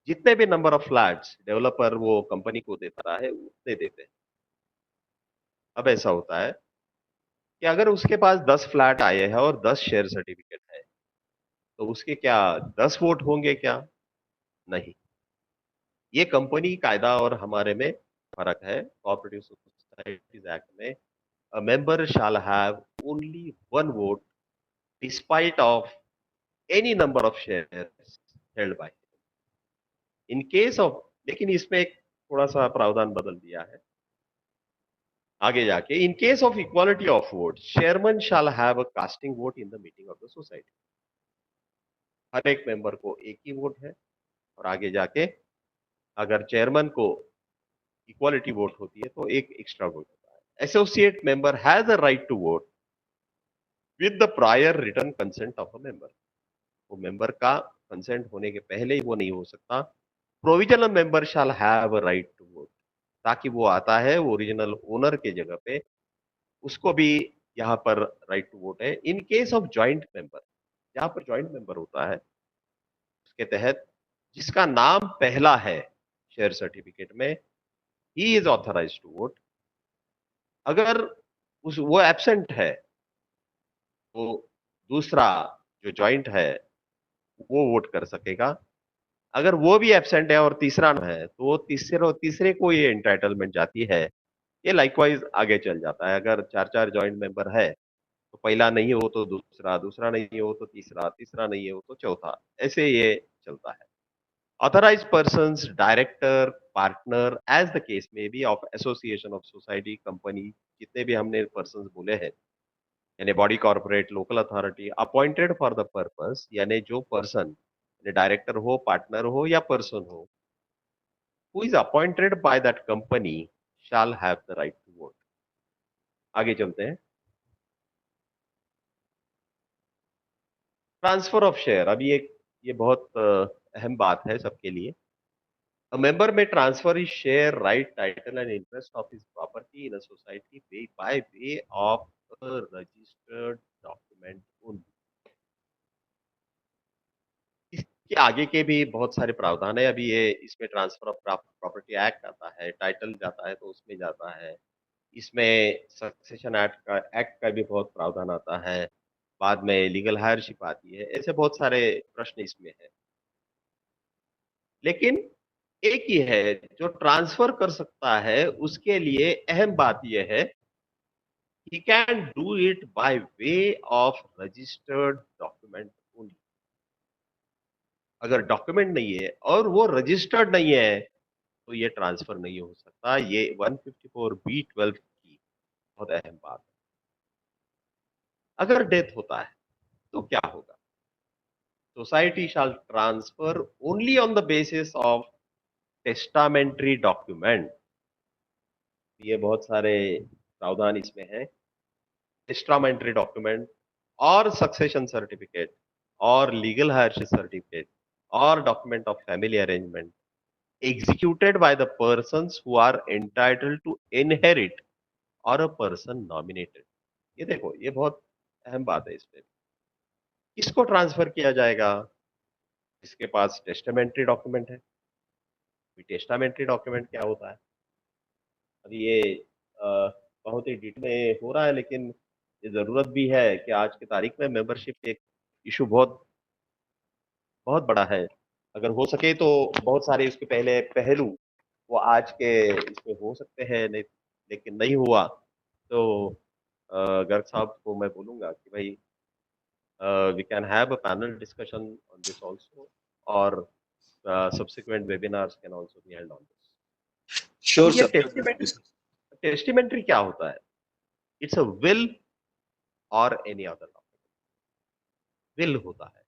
जितने भी नंबर ऑफ फ्लैट्स डेवलपर वो कंपनी को देता है उतने देते हैं। अब ऐसा होता है कि अगर उसके पास 10 फ्लैट आए हैं और 10 शेयर सर्टिफिकेट है, तो उसके क्या 10 वोट होंगे क्या? नहीं। ये कंपनी कायदा और हमारे में फर्क है। कोऑपरेटिव सोसाइटीज एक्ट में a member shall have only one vote despite of any number of shares held by him. In case of, लेकिन इसमें एक थोड़ा सा प्रावधान बदल दिया है आगे जाके। In case of equality of vote, chairman shall have a casting vote in the meeting of the society. हर एक मेंबर को एक ही वोट है, और आगे जाके अगर चेयरमैन को इक्वालिटी वोट होती है तो एक एक्स्ट्रा वोट होता है। Associate member has a right to vote with the prior written consent of a member. वो मेंबर का कंसेंट होने के पहले ही वो नहीं हो सकता। Provisional member shall have a right to vote, ताकि वो आता है वो ओरिजिनल ओनर के जगह पे, उसको भी यहाँ पर राइट टू वोट है। In case of joint member, जहां पर ज्वाइंट मेंबर होता है उसके तहत जिसका नाम पहला है शेयर सर्टिफिकेट में, he is authorised to vote. अगर वो एब्सेंट है तो दूसरा जो ज्वाइंट है वो वोट कर सकेगा। अगर वो भी एब्सेंट है और तीसरा न है, तो वो तीसरे को ये एंटाइटलमेंट जाती है। ये लाइकवाइज आगे चल जाता है। अगर 4-4 जॉइंट मेंबर है तो पहला नहीं हो तो दूसरा, दूसरा नहीं हो तो तीसरा, तीसरा नहीं हो तो चौथा, ऐसे ये चलता है। Authorized persons, director, partner, as the case may be of association of society, company, जितने भी हमने persons बोले हैं, यानी body corporate, local authority, appointed for the purpose, यानी जो पर्सन, यानी डायरेक्टर हो, पार्टनर हो या पर्सन हो, who is appointed by that company shall have the right to vote. आगे चलते हैं। ट्रांसफर ऑफ शेयर, अभी ये बहुत अहम बात है सबके लिए। A member may transfer his share, right, title, and interest of his property in a society by way of a registered document only. इसके आगे के भी बहुत सारे प्रावधान है। अभी ये इसमें ट्रांसफर ऑफ प्रॉपर्टी एक्ट आता है, टाइटल जाता है तो उसमें जाता है, इसमें सक्सेशन एक्ट का भी बहुत प्रावधान आता है, बाद में लीगल हायरशिप आती है, ऐसे बहुत सारे प्रश्न इसमें है। लेकिन एक ही है जो ट्रांसफर कर सकता है, उसके लिए अहम बात यह है, he can do it by way of registered document only. अगर डॉक्यूमेंट नहीं है और वो रजिस्टर्ड नहीं है, तो ये ट्रांसफर नहीं हो सकता। ये 154(b)(12 की बहुत अहम बात है। अगर डेथ होता है तो क्या होगा? Society shall transfer only on the basis of testamentary document. ये बहुत सारे प्रावधान इसमें हैं। टेस्टामेंट्री डॉक्यूमेंट और सक्सेशन सर्टिफिकेट और लीगल हायरशिप सर्टिफिकेट और document of family arrangement executed by the persons who are entitled to inherit or a person nominated। ये देखो, ये बहुत अहम बात है। इसमें किसको ट्रांसफर किया जाएगा? जिसके पास टेस्टामेंट्री डॉक्यूमेंट है। टेस्टामेंट्री डॉक्यूमेंट क्या होता है? अभी ये बहुत ही डिटेल में हो रहा है, लेकिन ये जरूरत भी है कि आज की तारीख में मेंबरशिप एक इशू बहुत बहुत बड़ा है। अगर हो सके तो बहुत सारे इसके पहले पहलू वो आज के इसमें हो सकते हैं, नहीं लेकिन नहीं हुआ तो गर्ग साहब को मैं बोलूंगा कि भाई we can have a panel discussion on this also, और subsequent webinars can also be held on this. Sure yeah sir. Testamentary क्या होता है? इट्स अ विल और एनी अदर डॉक्यूमेंट। विल होता है।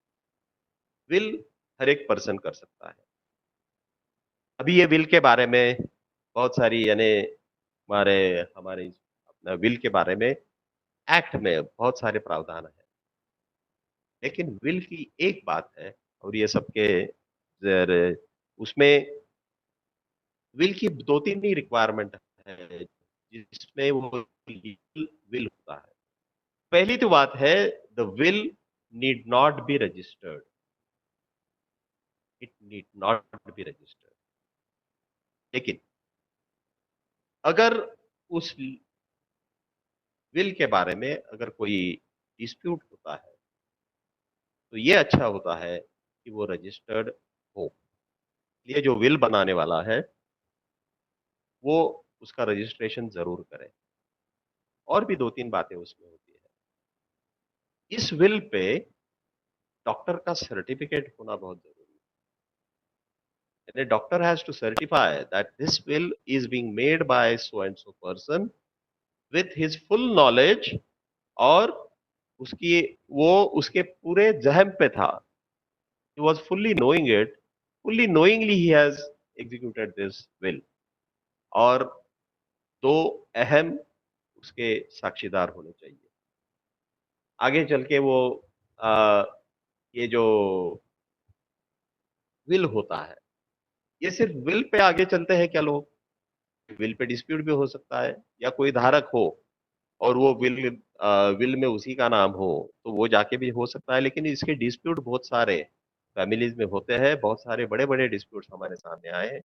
विल हर एक पर्सन कर सकता है। अभी ये विल के बारे में बहुत सारी यानी हमारे हमारे अपना विल के बारे में एक्ट में बहुत सारे प्रावधान है, लेकिन विल की एक बात है, और ये सबके उसमें विल की दो तीन ही रिक्वायरमेंट है जिसमें वो विल होता है। पहली तो बात है, the will need not be registered. It need not be registered. लेकिन अगर उस विल के बारे में अगर कोई डिस्प्यूट होता है तो ये अच्छा होता है कि वो रजिस्टर्ड हो। ये जो विल बनाने वाला है वो उसका रजिस्ट्रेशन जरूर करे। और भी दो तीन बातें उसमें होती है। इस विल पे डॉक्टर का सर्टिफिकेट होना बहुत जरूरी है। यानी doctor has to certify that this will is being made by so and so person with his full knowledge, और उसकी वो उसके पूरे जहम पे था। He was fully knowing it, fully knowingly he has executed this will। और दो अहम उसके साक्षीदार होने चाहिए। आगे चल के वो आ, ये जो विल होता है, ये सिर्फ विल पे आगे चलते हैं क्या लोग? विल पे डिस्प्यूट भी हो सकता है, या कोई धारक हो और वो विल में उसी का नाम हो तो वो जाके भी हो सकता है। लेकिन इसके डिस्प्यूट बहुत सारे फैमिलीज में होते हैं। बहुत सारे बड़े बड़े डिस्प्यूट्स हमारे सामने आए हैं।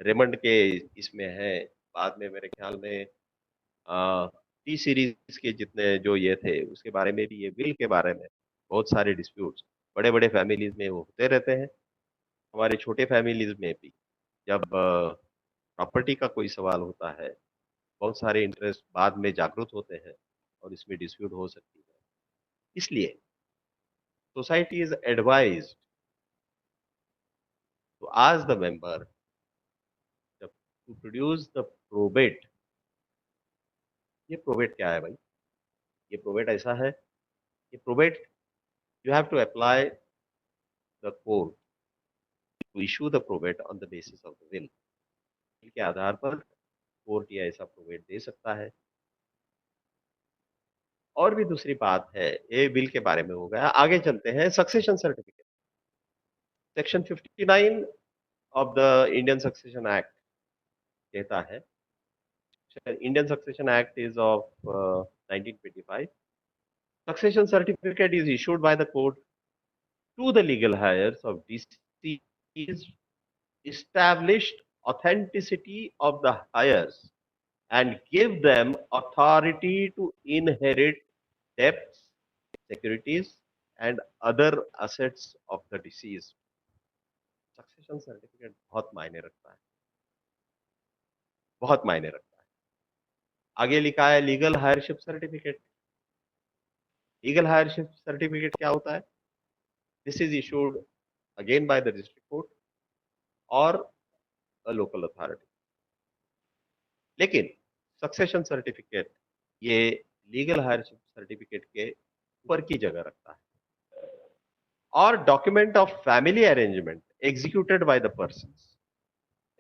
रेमंड के इसमें है, बाद में मेरे ख्याल में टी सीरीज के जितने जो ये थे उसके बारे में भी, ये विल के बारे में बहुत सारे डिस्प्यूट्स बड़े बड़े फैमिलीज में वो होते रहते हैं। हमारे छोटे फैमिलीज में भी जब प्रॉपर्टी का कोई सवाल होता है, बहुत सारे इंटरेस्ट बाद में जागरूक होते हैं और इसमें डिस्प्यूट हो सकती है। इसलिए society is advised to ask the member to produce the probate. ये प्रोबेट क्या है भाई? ये प्रोबेट ऐसा है, ये probate you have to apply the court to issue the probate on the basis of the will। will के आधार पर कोर्ट ये ऐसा प्रोबेट दे सकता है। और भी दूसरी बात है, ये विल के बारे में हो गया। आगे चलते हैं, succession certificate. Section 59 of the Indian succession act कहता है, Indian succession act is of 1925। Succession certificate is issued by the court to the legal heirs of deceased, established authenticity of the heirs, and give them authority to inherit debts, securities, and other assets of the deceased। Succession certificate बहुत मायने रखता है, बहुत मायने रखता है। आगे लिखा है legal heirship certificate. Legal heirship certificate क्या होता है? This is issued again by the district court, और a local authority. लेकिन सक्सेशन सर्टिफिकेट ये लीगल हायरशिप सर्टिफिकेट के ऊपर की जगह रखता है। और document of family arrangement executed by the person,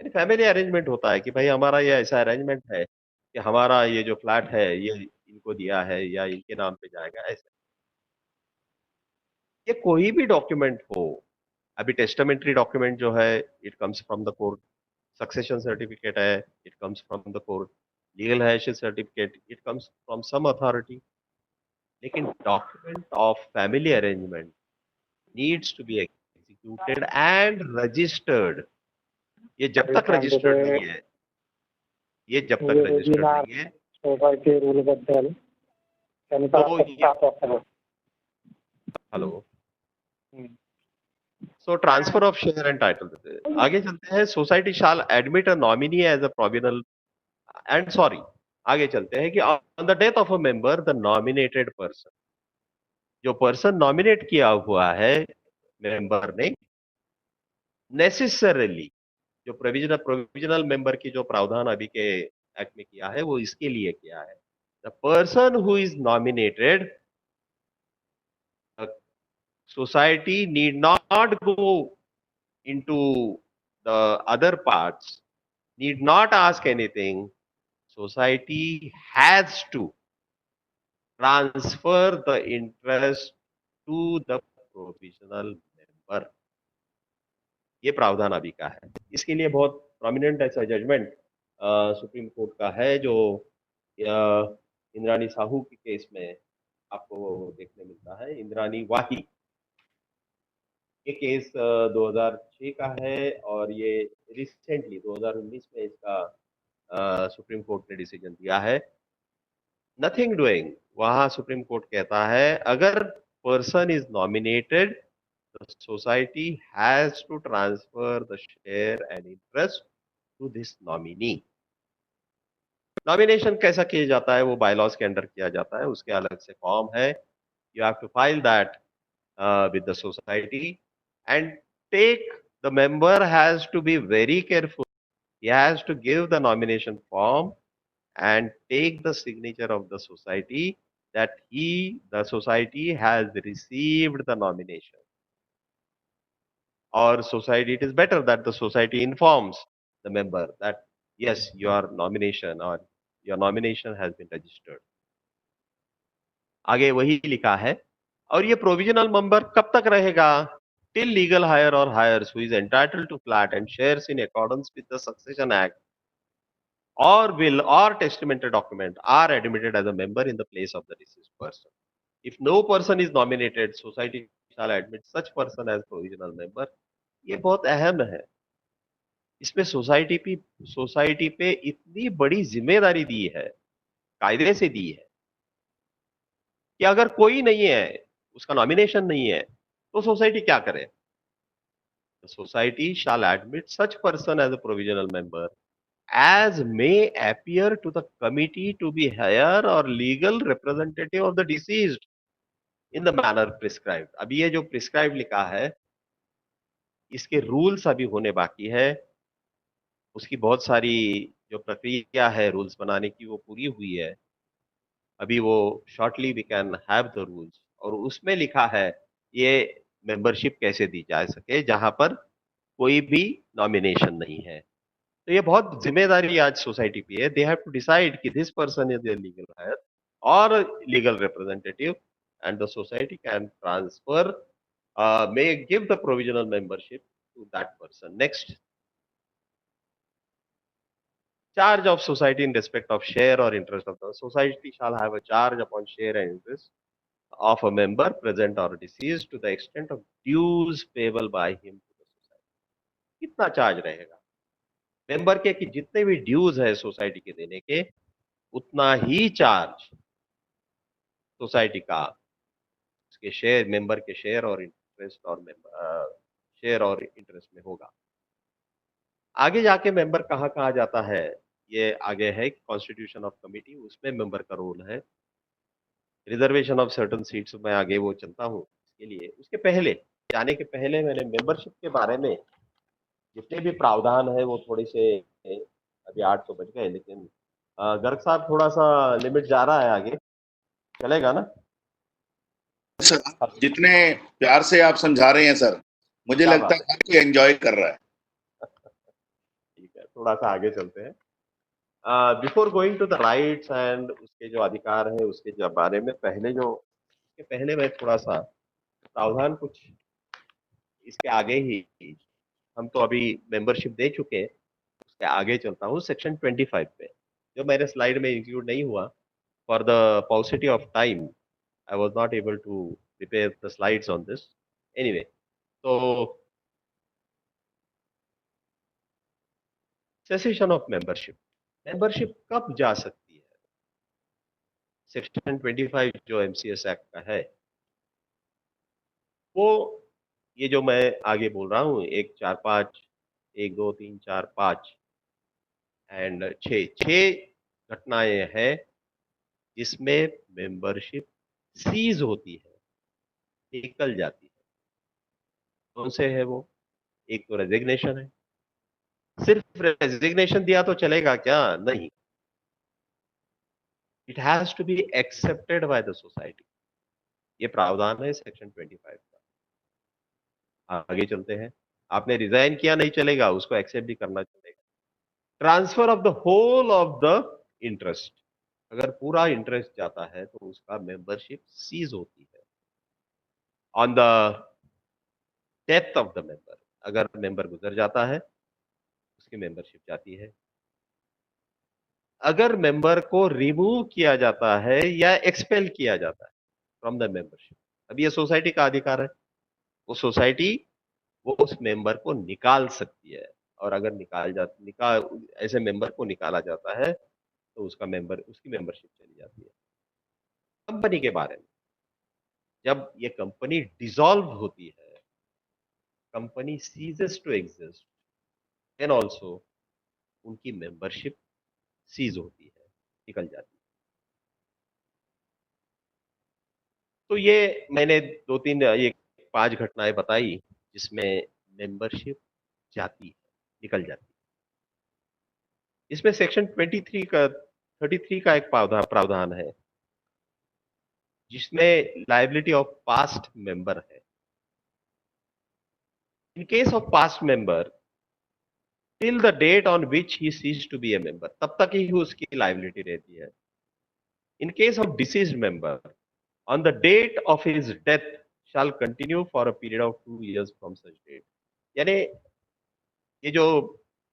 यानी फैमिली अरेंजमेंट होता है कि भाई हमारा ये ऐसा अरेंजमेंट है कि हमारा ये जो फ्लैट है ये इनको दिया है या इनके नाम पे जाएगा, ऐसे ये कोई भी डॉक्यूमेंट हो। अभी टेस्टामेंट्री डॉक्यूमेंट जो है it comes from the court, succession certificate है it comes from the court, legal heirship certificate it comes from some authority. लेकिन document of family arrangement needs to be executed and registered. ये जब तक registered नहीं है, ये जब तक रजिस्टर्ड नहीं है सोसायटी रूल बद्दल hello so transfer of share and title. आगे चलते हैं, society shall admit a nominee as a provisional and sorry आगे चलते हैं कि on the death of a member the nominated person, जो पर्सन नॉमिनेट किया हुआ है मेंबर ने, नेसेसरली जो प्रोविजनल मेंबर की जो प्रावधान अभी के एक्ट में किया है वो इसके लिए किया है। The person who is nominated, society need not go into the other parts, need not ask anything. Society has to transfer the interest to the provisional member. ये प्रावधान अभी का है। इसके लिए बहुत प्रोमिनेंट ऐसा जजमेंट सुप्रीम कोर्ट का है जो इंद्राणी साहू के केस में आपको देखने मिलता है। इंद्राणी वाही ये केस 2006 का है और ये रिसेंटली 2019 में इसका सुप्रीम कोर्ट ने डिसीजन दिया है। नथिंग डूइंग, वहां सुप्रीम कोर्ट कहता है अगर person is nominated the society has to transfer the share and interest to this nominee. Nomination कैसा किया जाता है वो बायलॉज के अंडर किया जाता है, उसके अलग से फॉर्म है। You have to file that with the society and the member has to be very careful. He has to give the nomination form and take the signature of the society that the society has received the nomination. Or society, it is better that the society informs the member that yes, your nomination has been registered. आगे वही लिखा है। और ये provisional member कब तक रहेगा? Till legal heir और heirs who is entitled to flat and shares in accordance with the succession act or will or testamentary document are admitted as a member in the place of the deceased person. If no person is nominated, society shall admit such person as provisional member. ये बहुत अहम है। इसमें society पे इतनी बड़ी जिम्मेदारी दी है, कायदे से दी है कि अगर कोई नहीं है, उसका नॉमिनेशन नहीं है, तो सोसाइटी क्या करे? The society shall admit such person as a provisional member as may appear to the committee to be higher or legal representative of the deceased in the manner prescribed. अभी ये जो prescribed लिखा है, इसके rules अभी होने बाकी है। उसकी बहुत सारी जो प्रक्रिया है रूल्स बनाने की वो पूरी हुई है। अभी वो shortly we can have the rules, और उसमें लिखा है ये मेंबरशिप कैसे दी जा सके जहां पर कोई भी नॉमिनेशन नहीं है। तो ये बहुत जिम्मेदारी आज सोसाइटी पे है। दे हैव टू डिसाइड कि this person is a legal heir और legal representative and the society can transfer may give the provisional membership to that person. Next, charge of society in respect of share or interest of the society shall have a charge upon share and interest of a member present or deceased to the extent of dues payable by him to the society. कितना charge रहेगा member के कि जितने भी dues है society के देने के, उतना ही चार्ज सोसाइटी का उसके शेयर, मेंबर के शेयर और इंटरेस्ट में होगा। आगे जाके मेंबर कहाँ कहाँ जाता है, ये आगे है कॉन्स्टिट्यूशन ऑफ कमिटी, उसमें मेंबर का रोल है। रिजर्वेशन ऑफ सर्टन सीट्स में आगे वो चलता हूँ इसके लिए। उसके पहले जाने के पहले मैंने मेंबरशिप के बारे में जितने भी प्रावधान है वो थोड़े से अभी 8 तो बज गए, लेकिन गर्ग साहब थोड़ा सा लिमिट जा रहा है आगे, चलेगा ना? सर, जितने प्यार से आप समझा रहे हैं सर, मुझे क्या लगता बात है हर कोई एंजॉय कर रहा है। ठीक है, थोड़ा सा आगे चलते हैं। Before going to the rights and उसके जो अधिकार है उसके जो बारे में पहले मैं थोड़ा सा प्रावधान कुछ इसके आगे ही, हम तो अभी मेंबरशिप दे चुके हैं, उसके आगे चलता हूँ सेक्शन 25 पे, जो मेरे स्लाइड में इंक्लूड नहीं हुआ। For the paucity of time I was not able to prepare the slides on this. Anyway, तो सेसेशन ऑफ मेंबरशिप कब जा सकती है? सेक्शन 25 जो एमसीएस एक्ट का है, वो ये जो मैं आगे बोल रहा हूँ, 1 4 5, 1 2 3 4 5 एंड 6 घटनाएं हैं जिसमें मेंबरशिप सीज होती है, निकल जाती है। कौन से है वो? एक तो रेजिग्नेशन है। सिर्फ रेजिग्नेशन दिया तो चलेगा क्या? नहीं, it has to be accepted by the society. ये प्रावधान है सेक्शन 25 का। आगे चलते हैं। आपने रिजाइन किया नहीं चलेगा, उसको एक्सेप्ट भी करना चलेगा। Transfer of the whole of the interest, अगर पूरा इंटरेस्ट जाता है तो उसका मेंबरशिप सीज होती है। On the death of the member, अगर मेंबर गुजर जाता है उसकी मेंबरशिप जाती है। अगर मेंबर को रिमूव किया जाता है या एक्सपेल किया जाता है फ्रॉम द मेंबरशिप, अब ये सोसाइटी का अधिकार है। वो सोसाइटी वो उस मेंबर को निकाल सकती है, और अगर निकाल ऐसे मेंबर को निकाला जाता है तो उसकी मेंबरशिप चली जाती है। कंपनी के बारे में, जब ये कंपनी डिसॉल्व होती है, company ceases to exist, then also उनकी मेंबरशिप सीज होती है, निकल जाती है। तो ये मैंने 2-3 ये 5 घटनाएं बताई जिसमें मेंबरशिप जाती है, निकल जाती है। इसमें सेक्शन 33 का एक प्रावधान है जिसमें लायबिलिटी ऑफ पास्ट मेंबर है। In case of past member, till the date on which he cease to be a member, तब तक ही उसकी लायबिलिटी रहती है। In case of deceased member, on the date of his death shall continue for a period of 2 years from such date। यानी ये जो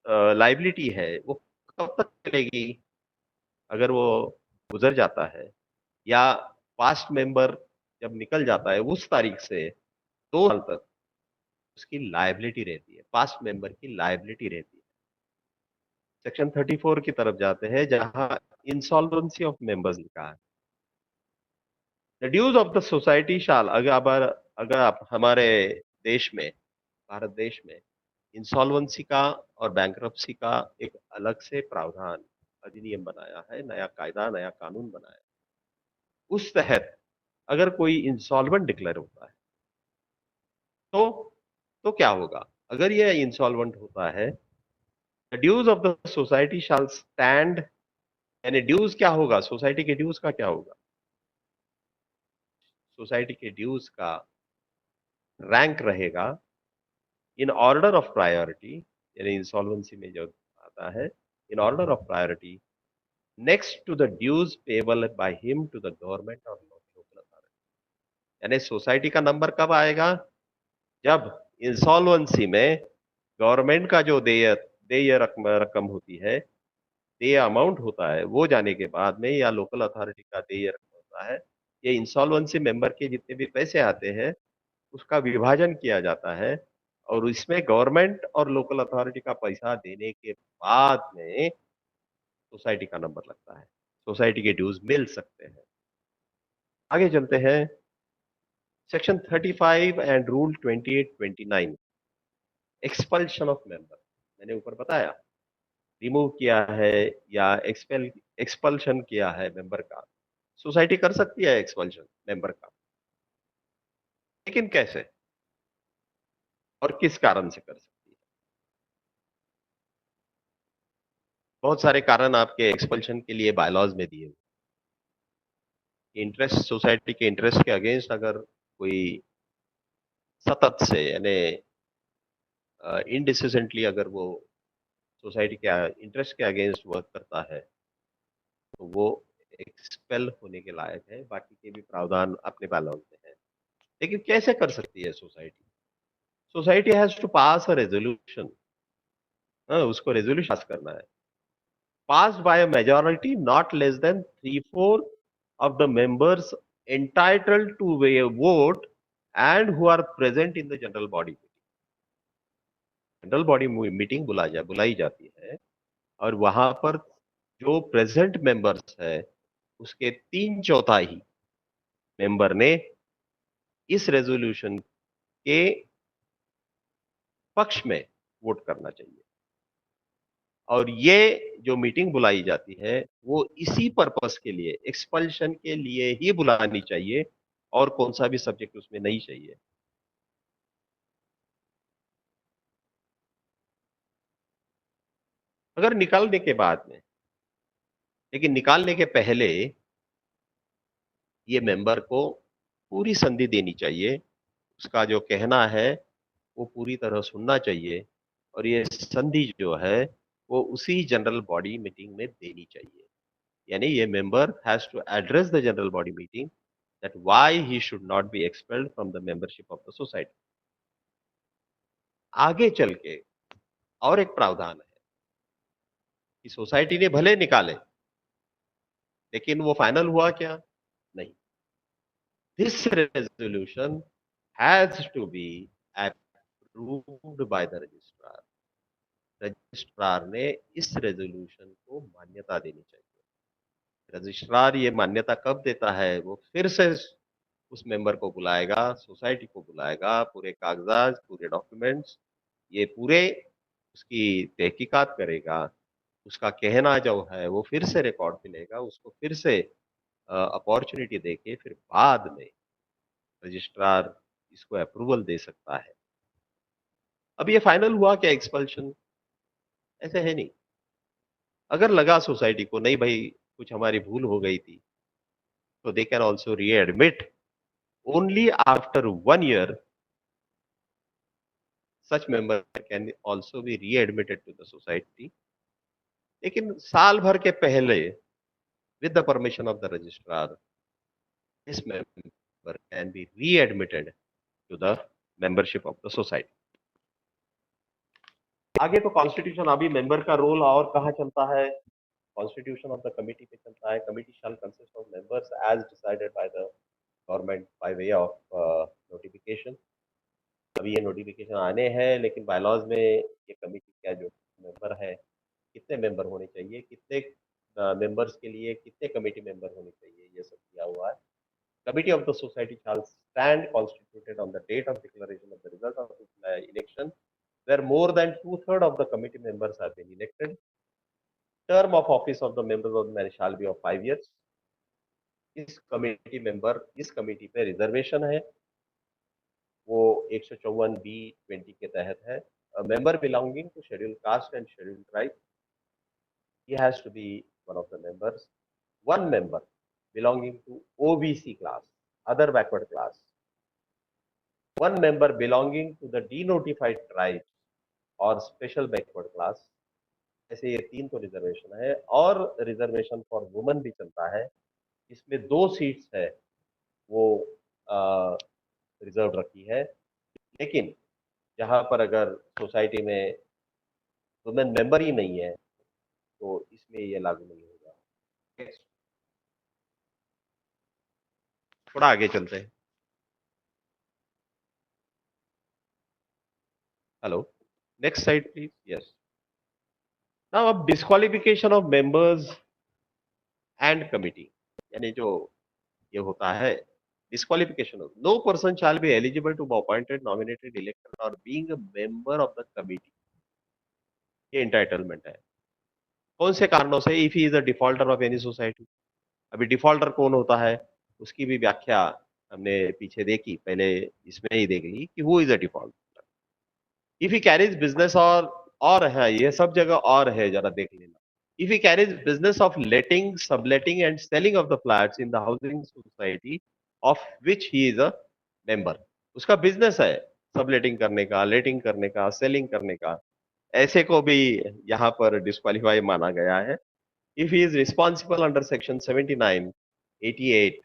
liability है वो कब तक चलेगी? अगर वो गुजर जाता है या पास्ट मेंबर जब निकल जाता है उस तारीख से 2 साल तक उसकी लायबिलिटी रहती है, पास्ट मेंबर की लायबिलिटी रहती है। सेक्शन 34 की तरफ जाते हैं जहां इंसॉल्वेंसी ऑफ मेंबर्स लिखा है। The dues of the society shall, अगर आप हमारे देश में, भारत देश में इंसॉल्वेंसी का और बैंकरप्सी का एक अलग से प्रावधान, अधिनियम बनाया है, नया कायदा, नया कानून बनाया है। उस तहत अगर कोई इंसॉल्वेंट डिक्लेयर होता है तो क्या होगा? अगर यह इंसॉल्वेंट होता है, the dues of the society shall stand, यानी ड्यूज क्या होगा? सोसाइटी के ड्यूज का क्या होगा? सोसाइटी के ड्यूज का रैंक रहेगा इन ऑर्डर ऑफ प्रायोरिटी, यानी इंसॉल्वेंसी में जो आता है, in order of priority next to the dues payable by him to the government और लोकल अथॉरिटी। यानी सोसाइटी का नंबर कब आएगा? जब इंसॉल्वेंसी में गवर्नमेंट का जो देय रकम होती है, देय अमाउंट होता है, वो जाने के बाद में, या लोकल अथॉरिटी का देय रकम होता है, ये इंसॉल्वेंसी मेंबर के जितने भी पैसे आते हैं उसका विभाजन किया जाता है, और इसमें गवर्नमेंट और लोकल अथॉरिटी का पैसा देने के बाद में सोसाइटी का नंबर लगता है, सोसाइटी के ड्यूज मिल सकते हैं। आगे चलते हैं। Section 35 and rule 28-29, expulsion of member. मैंने ऊपर बताया, रिमूव किया है या एक्सपल्शन किया है मेंबर का, सोसाइटी कर सकती है एक्सपल्शन मेंबर का, लेकिन कैसे और किस कारण से कर सकती है? बहुत सारे कारण आपके एक्सपल्शन के लिए बायलॉज में दिए हुए। इंटरेस्ट, सोसाइटी के इंटरेस्ट के अगेंस्ट अगर कोई सतत से यानी इनडिसिजेंटली अगर वो सोसाइटी के इंटरेस्ट के अगेंस्ट वर्क करता है तो वो एक्सपेल होने के लायक है। बाकी के भी प्रावधान अपने बायलॉज में है। लेकिन कैसे कर सकती है society? Society has to pass a resolution. उसको रेजोल्यूशन पास करना है, passed by a majority not less than 3/4 of the members entitled to a vote and who are present in the general body meeting. General body meeting बुलाई जाती है और वहां पर जो प्रेजेंट मेंबर्स है उसके 3/4 मेंबर ने इस रेजोल्यूशन के पक्ष में वोट करना चाहिए। और ये जो मीटिंग बुलाई जाती है वो इसी पर्पस के लिए, एक्सपल्शन के लिए ही बुलानी चाहिए और कौन सा भी सब्जेक्ट उसमें नहीं चाहिए। अगर निकालने के बाद में, लेकिन निकालने के पहले ये मेंबर को पूरी संधि देनी चाहिए। उसका जो कहना है वो पूरी तरह सुनना चाहिए और ये संधि जो है वो उसी जनरल बॉडी मीटिंग में देनी चाहिए। यानी ये member has to address the general body meeting that why he should not be expelled from the membership of the society. आगे चल के और एक प्रावधान है कि सोसाइटी ने भले निकाले लेकिन वो फाइनल हुआ क्या? नहीं। This resolution has to be approved by the registrar. Registrar ने इस रेजोल्यूशन को मान्यता देनी चाहिए। रजिस्ट्रार ये मान्यता कब देता है? वो फिर से उस मेंबर को बुलाएगा, सोसाइटी को बुलाएगा, पूरे कागजात, पूरे डॉक्यूमेंट्स, ये पूरे उसकी तहकीकात करेगा। उसका कहना जो है वो फिर से रिकॉर्ड पे लेगा, उसको फिर से अपॉर्चुनिटी देके फिर बाद में रजिस्ट्रार इसको अप्रूवल दे सकता है। अब ये फाइनल हुआ क्या एक्सपल्शन? ऐसे है नहीं। अगर लगा सोसाइटी को नहीं भाई कुछ हमारी भूल हो गई थी तो they can also readmit only after 1 year. Such member can also be readmitted to the society. लेकिन साल भर के पहले with the permission of the registrar this member can be readmitted to the membership of the society. आगे तो constitution, अभी member का role और कहाँ चलता है? कॉन्स्टिट्यूशन ऑफ द कमिटी पे चलता है। Committee shall consist of members as decided by the government by way of notification. अभी ये नोटिफिकेशन आने हैं लेकिन बायलॉज में ये कमिटी का जो मेंबर है कितने मेंबर होने चाहिए, कितने मेंबर्स के लिए कितने कमेटी मेंबर होने चाहिए, ये सब दिया हुआ है। Committee of the society shall stand constituted on the date of declaration of the result of the election where more than 2/3 of the committee members have been elected. Term of office of the members of the shall be of 5 years. इस committee पे reservation है, वो 154B(20) के तहत है। Member belonging to scheduled caste and scheduled tribe, he has to be one of the members. One member belonging to OBC class, other backward class. One member belonging to the denotified tribes और special backward class. ऐसे ये 3 तो reservation है और reservation for women भी चलता है। इसमें 2 सीट्स है वो रिजर्व रखी है। लेकिन जहां पर अगर सोसाइटी में वुमेन मेंबर ही नहीं है तो इसमें ये लागू नहीं होगा। थोड़ा आगे चलते हैं। Hello, next slide please. Yes, now अब disqualification of members and committee, यानी जो ये होता है disqualification of no person shall be eligible to be appointed, nominated, elected और being a member of the committee. ये एंटाइटलमेंट है। कौन से कारणों से? If he is a defaulter of any society. अभी डिफॉल्टर कौन होता है उसकी भी व्याख्या हमने पीछे देखी, पहले इसमें ही देख ली कि who is a defaulter. If he carries business और है, ये सब जगह और है, जरा देख लेना। if he carries business of letting, subletting and selling of the flats in the housing society of which he is a member, उसका बिजनेस है सबलेटिंग करने का, लेटिंग करने का, सेलिंग करने का, ऐसे को भी यहाँ पर डिस्क्वालीफाई माना गया है। If he is responsible under section 79, 88,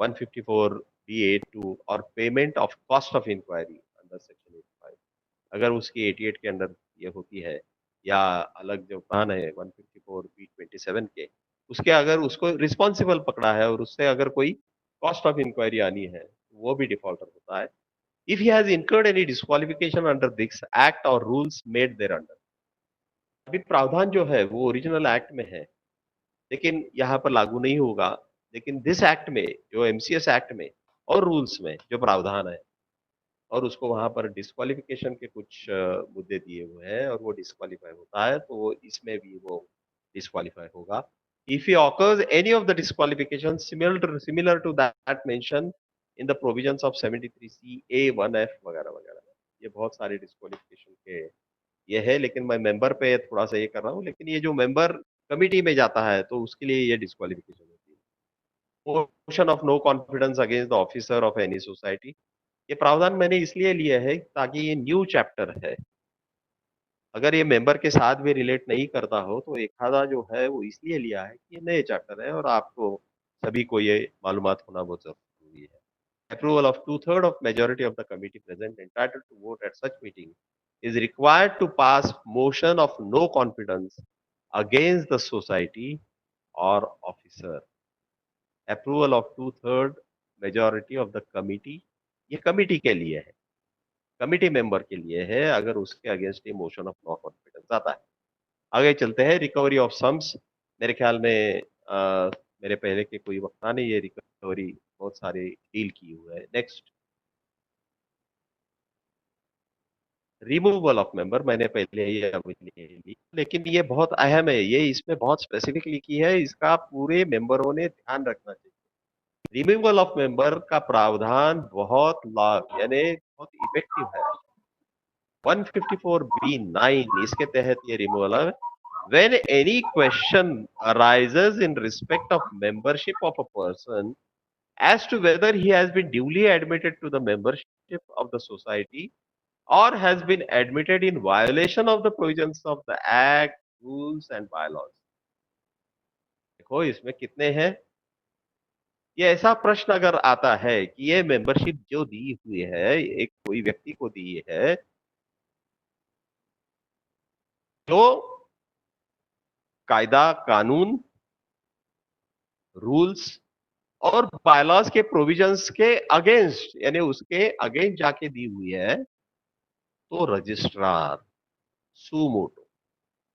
154 B82 or payment of cost of inquiry under section 85, अगर उसकी 88 के अंदर ये होती है या अलग जो प्रान है 154 B27 के, उसके अगर उसको रिस्पॉन्सिबल पकड़ा है और उससे अगर कोई कॉस्ट ऑफ इंक्वायरी आनी है, वो भी डिफॉल्टर होता है। If he has incurred any disqualification under this act or rules made thereunder, अभी प्रावधान जो है वो ओरिजिनल एक्ट में है, लेकिन यहाँ पर लागू नहीं होगा। लेकिन दिस एक्ट में, जो एमसीएस एक्ट में और रूल्स में जो प्रावधान है और उसको वहां पर डिस्क्वालिफिकेशन के कुछ मुद्दे दिए हुए हैं और वो डिस्क्वालीफाई होता है, तो वो इसमें भी वो डिस्क्वालीफाई होगा। If he occurs any of the disqualification similar to that mention in the provisions of 73C A1F वगैरह वगैरह, ये बहुत सारे डिस्क्वालिफिकेशन के ये है। लेकिन मैं मेंबर पे थोड़ा सा ये कर रहा हूँ, लेकिन ये जो मेंबर कमिटी में जाता है तो उसके लिए ये डिस्क्वालिफिकेशन होती है। Motion of no confidence against the officer of any society, ये प्रावधान मैंने इसलिए लिया है ताकि ये न्यू चैप्टर है, अगर ये मेंबर के साथ भी रिलेट नहीं करता हो तो एक आधा जो है वो इसलिए लिया है कि ये नए चैप्टर है और आपको सभी को ये मालूमात होना बहुत जरूरी है। Approval of 2/3 of majority of the committee present entitled to vote at such meeting is required to pass motion of no confidence against the society or officer. Approval of 2/3 majority of the committee, ये committee के लिए है, committee member के लिए है अगर उसके against motion of no confidence आता है। आगे चलते हैं, रिकवरी ऑफ सम्स। मेरे ख्याल में मेरे पहले के कोई वक्ता ने ये रिकवरी बहुत सारे डील किए हुए हैं। नेक्स्ट, रिमूवल ऑफ मेंबर, मैंने पहले ये अभी ले ली, लेकिन ये बहुत अहम है, ये इसमें बहुत स्पेसिफिक लिखी है, इसका पूरे मेंबरों ने ध्यान रखना चाहिए। रिमूवल ऑफ मेंबर का प्रावधान बहुत लाभ यानी बहुत इफेक्टिव है। 154B9 इसके तहत ये रिमूवल है। When any question arises in respect of membership of a person as to whether he has been duly admitted to the membership of the society or has been admitted in violation of the provisions of the Act, rules and bylaws. देखो इसमें कितने हैं। ये ऐसा प्रश्न अगर आता है कि ये मेंबरशिप जो दी हुई है एक कोई व्यक्ति को दी है जो कायदा, कानून, रूल्स और बायलॉज के प्रोविजंस के अगेंस्ट यानी उसके अगेंस्ट जाके दी हुई है, तो रजिस्ट्रार सुमोटो,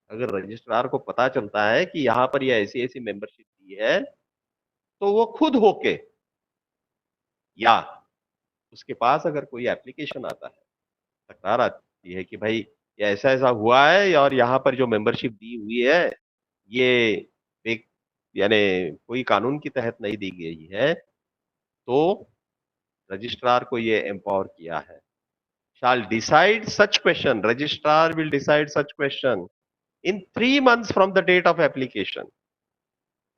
अगर रजिस्ट्रार को पता चलता है कि यहाँ पर ये ऐसी ऐसी मेंबरशिप दी है, तो वो खुद होके या उसके पास अगर कोई एप्लीकेशन आता है, तकरार आती है कि भाई ये ऐसा ऐसा हुआ है और यहाँ पर जो मेंबरशिप दी हुई है ये एक यानी कोई कानून के तहत नहीं दी गई है, तो रजिस्ट्रार को ये एम्पावर किया है। Shall decide such question, registrar will decide such question in 3 months from the date of application.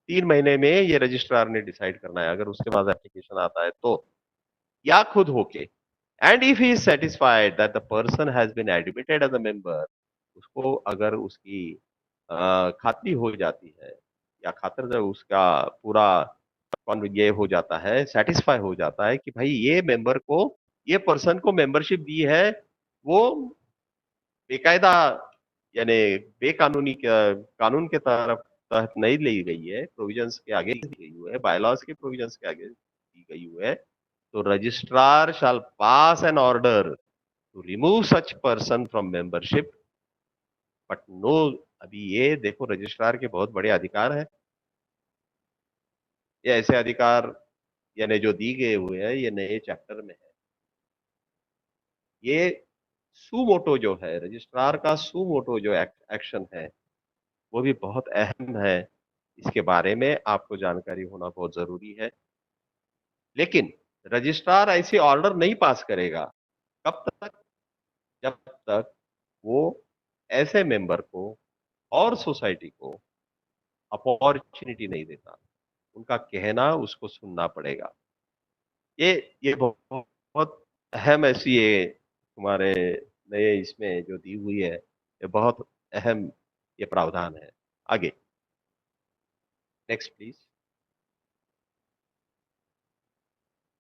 3 महीने में ये रजिस्ट्रार ने डिसाइड करना है अगर उसके पास एप्लीकेशन आता है तो, या खुद होके। And if he is satisfied that the person has been admitted as a member, उसको अगर उसकी खातरी हो जाती है या खातर जब उसका पूरा ये हो जाता है, सेटिस्फाई हो जाता है कि भाई ये मेंबर को, ये पर्सन को मेंबरशिप दी है, वो बेकायदा यानी बेकानूनी कानून के तहत नहीं ली गई है, प्रोविजंस के आगे दी गई हुई है, बायलॉज के प्रोविजंस के आगे दी गई हुई है, तो registrar shall pass an order to remove such person from membership but no. अभी ये देखो रजिस्ट्रार के बहुत बड़े अधिकार है, ये ऐसे अधिकार यानी जो दी गए हुए हैं ये नए चैप्टर में है। ये सुमोटो जो है, रजिस्ट्रार का सुमोटो जो एक्शन है वो भी बहुत अहम है, इसके बारे में आपको जानकारी होना बहुत जरूरी है। लेकिन रजिस्ट्रार ऐसी ऑर्डर नहीं पास करेगा कब तक, जब तक वो ऐसे मेंबर को और सोसाइटी को अपॉर्चुनिटी नहीं देता। उनका कहना उसको सुनना पड़ेगा। ये बहुत अहम ऐसी ये तुम्हारे नए इसमें जो दी हुई है, ये बहुत अहम ये प्रावधान है। आगे next please.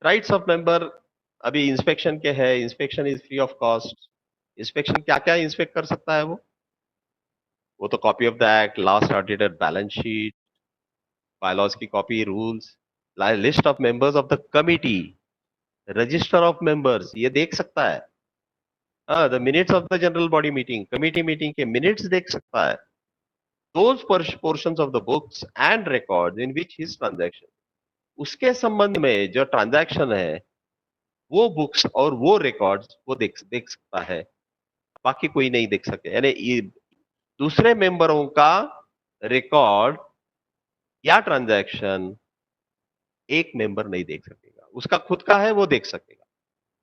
Rights of member अभी इंस्पेक्शन के है। Inspection is free of cost. Inspection क्या क्या इंस्पेक्ट कर सकता है वो तो copy of the act, last audited balance sheet, bylaws की copy, rules, list of members of the committee, register of members ये देख सकता है। The minutes of the general body meeting, committee meeting के मिनट्स देख सकता है। Those portions of the books and records in which his transaction, उसके संबंध में जो ट्रांजैक्शन है वो बुक्स और वो रिकॉर्ड्स वो देख सकता है, बाकी कोई नहीं देख सके। यानी ये दूसरे मेंबरों का रिकॉर्ड या ट्रांजैक्शन एक मेंबर नहीं देख सकेगा, उसका खुद का है वो देख सकेगा।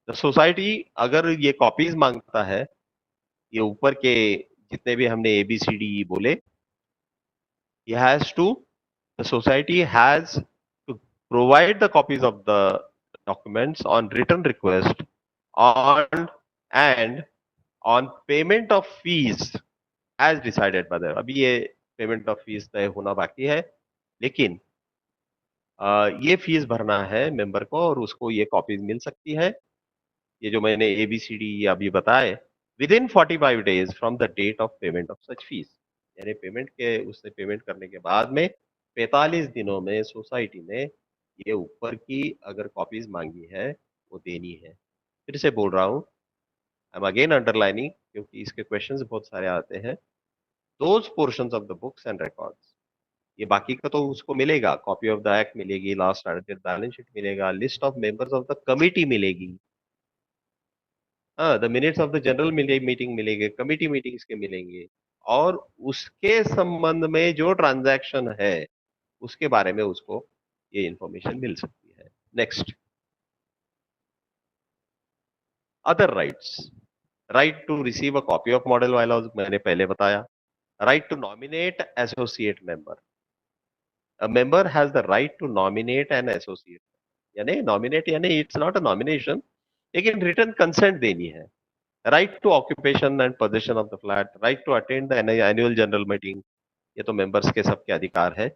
तो सोसाइटी अगर ये कॉपीज मांगता है, ये ऊपर के जितने भी हमने ABCD बोले, he has to the society has to provide the copies of the documents on written request on and on payment of fees as decided by the, अभी ये पेमेंट ऑफ फीस तय होना बाकी है, लेकिन ये फीस भरना है मेंबर को और उसको ये कॉपीज मिल सकती है। ये जो मैंने ABCD अभी बताए, within 45 days from the date of payment of such fees, यानी पेमेंट के उससे पेमेंट करने के बाद में 45 दिनों में सोसाइटी ने ये ऊपर की अगर कॉपीज मांगी है वो देनी है। फिर से बोल रहा हूँ, आई एम अगेन अंडरलाइनिंग क्योंकि इसके क्वेश्चंस बहुत सारे आते हैं। Those portions of the books and records, ये बाकी का तो उसको मिलेगा, कॉपी ऑफ द एक्ट मिलेगी, लास्ट ऑडिटेड बैलेंस शीट मिलेगा, list of members of the committee मिलेगी, the minutes of the general meeting मिलेंगे, कमिटी मीटिंग्स के मिलेंगे, और उसके संबंध में जो ट्रांजैक्शन है उसके बारे में उसको ये इंफॉर्मेशन मिल सकती है। Next, other rights, right to receive a copy of model bylaws मैंने पहले बताया, right to nominate associate member, a member has the right to nominate an associate, यानी नॉमिनेट यानी इट्स नॉट अ नॉमिनेशन, लेकिन written consent देनी है। Right to occupation and position of the flat, right to attend the annual general meeting, ये तो members के सबके अधिकार है।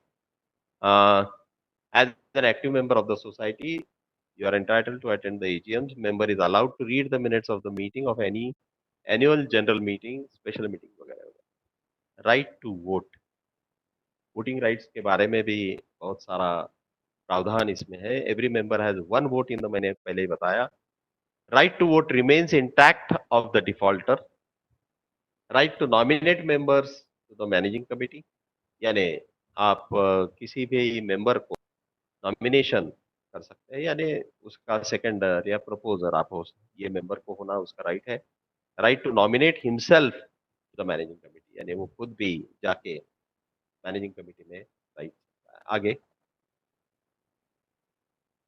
As an active member of the society you are entitled to attend the AGMs. Member is allowed to read the minutes of the meeting of any annual general meeting, special meeting वगैरह। Right to vote, voting rights के बारे में भी बहुत सारा प्रावधान इसमें है। Every member has 1 vote in the, मैंने पहले ही बताया। Right to vote remains intact of the defaulter. Right to nominate members to the managing committee, यानी आप किसी भी मेंबर को नॉमिनेशन कर सकते हैं, यानी उसका सेकेंडर या प्रपोजर आप हो, ये मेंबर को होना उसका राइट है। Right to nominate himself to the managing committee, यानी वो खुद भी जाके मैनेजिंग कमिटी में राइट। आगे,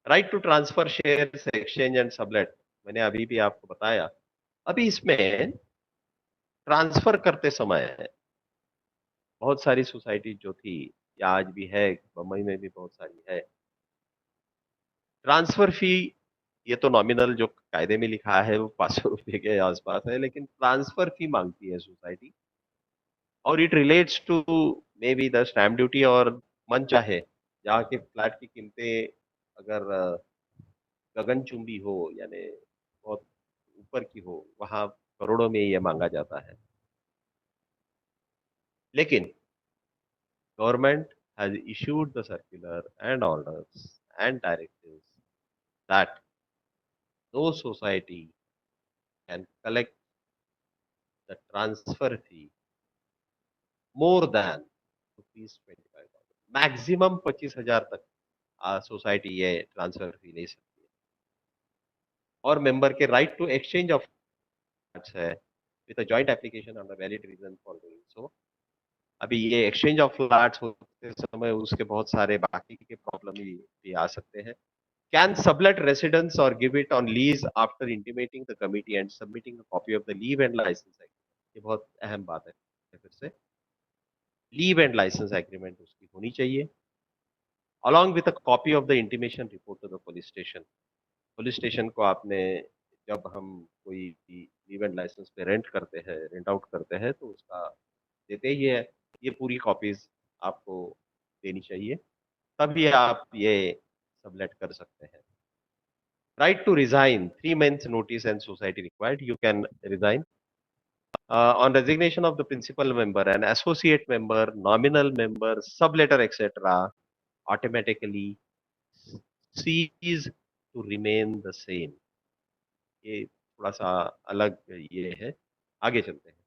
right to transfer shares, exchange and sublet, मैंने अभी भी आपको बताया। अभी इसमें ट्रांसफर करते समय बहुत सारी सोसाइटी जो थी या आज भी है, बम्बई में भी बहुत सारी है, ट्रांसफर फी ये तो नॉमिनल जो कायदे में लिखा है वो 500 रुपए के आसपास है, लेकिन ट्रांसफर फी मांगती है सोसाइटी, और it relates to may be the stamp duty, और मन चाहे जहाँ के फ्लैट की कीमतें अगर गगनचुंबी हो, यानी बहुत ऊपर की हो, वहां करोड़ों में ये मांगा जाता है। लेकिन government has issued the circular and orders and directives that no society can collect the transfer fee more than ₹25,000, maximum 25,000 तक सोसाइटी ये ट्रांसफर फी ले सकती है। और मेंबर के राइट टू एक्सचेंज ऑफ है with a joint application on the valid reason for doing so. अभी ये एक्सचेंज ऑफ फ्लैट्स होते समय उसके बहुत सारे बाकी के प्रॉब्लम भी आ सकते हैं। Can sublet residence or give it on lease after intimating the committee and submitting a copy of the leave and license agreement, ये बहुत अहम बात है फिर से। लीव एंड लाइसेंस एग्रीमेंट उसकी होनी चाहिए, along with a copy of the intimation report to the police station. Police station को आपने, जब हम कोई भी लीव एंड लाइसेंस पे रेंट आउट करते हैं तो उसका देते ही है, ये पूरी कॉपीज आपको देनी चाहिए, तभी आप ये सबलेट कर सकते हैं। Right to resign, 3 months notice and society required, you can resign. On resignation of the principal member and associate member, nominal member, subletter, etc., automatically cease to remain the same. ये थोड़ा सा अलग ये है, आगे चलते हैं।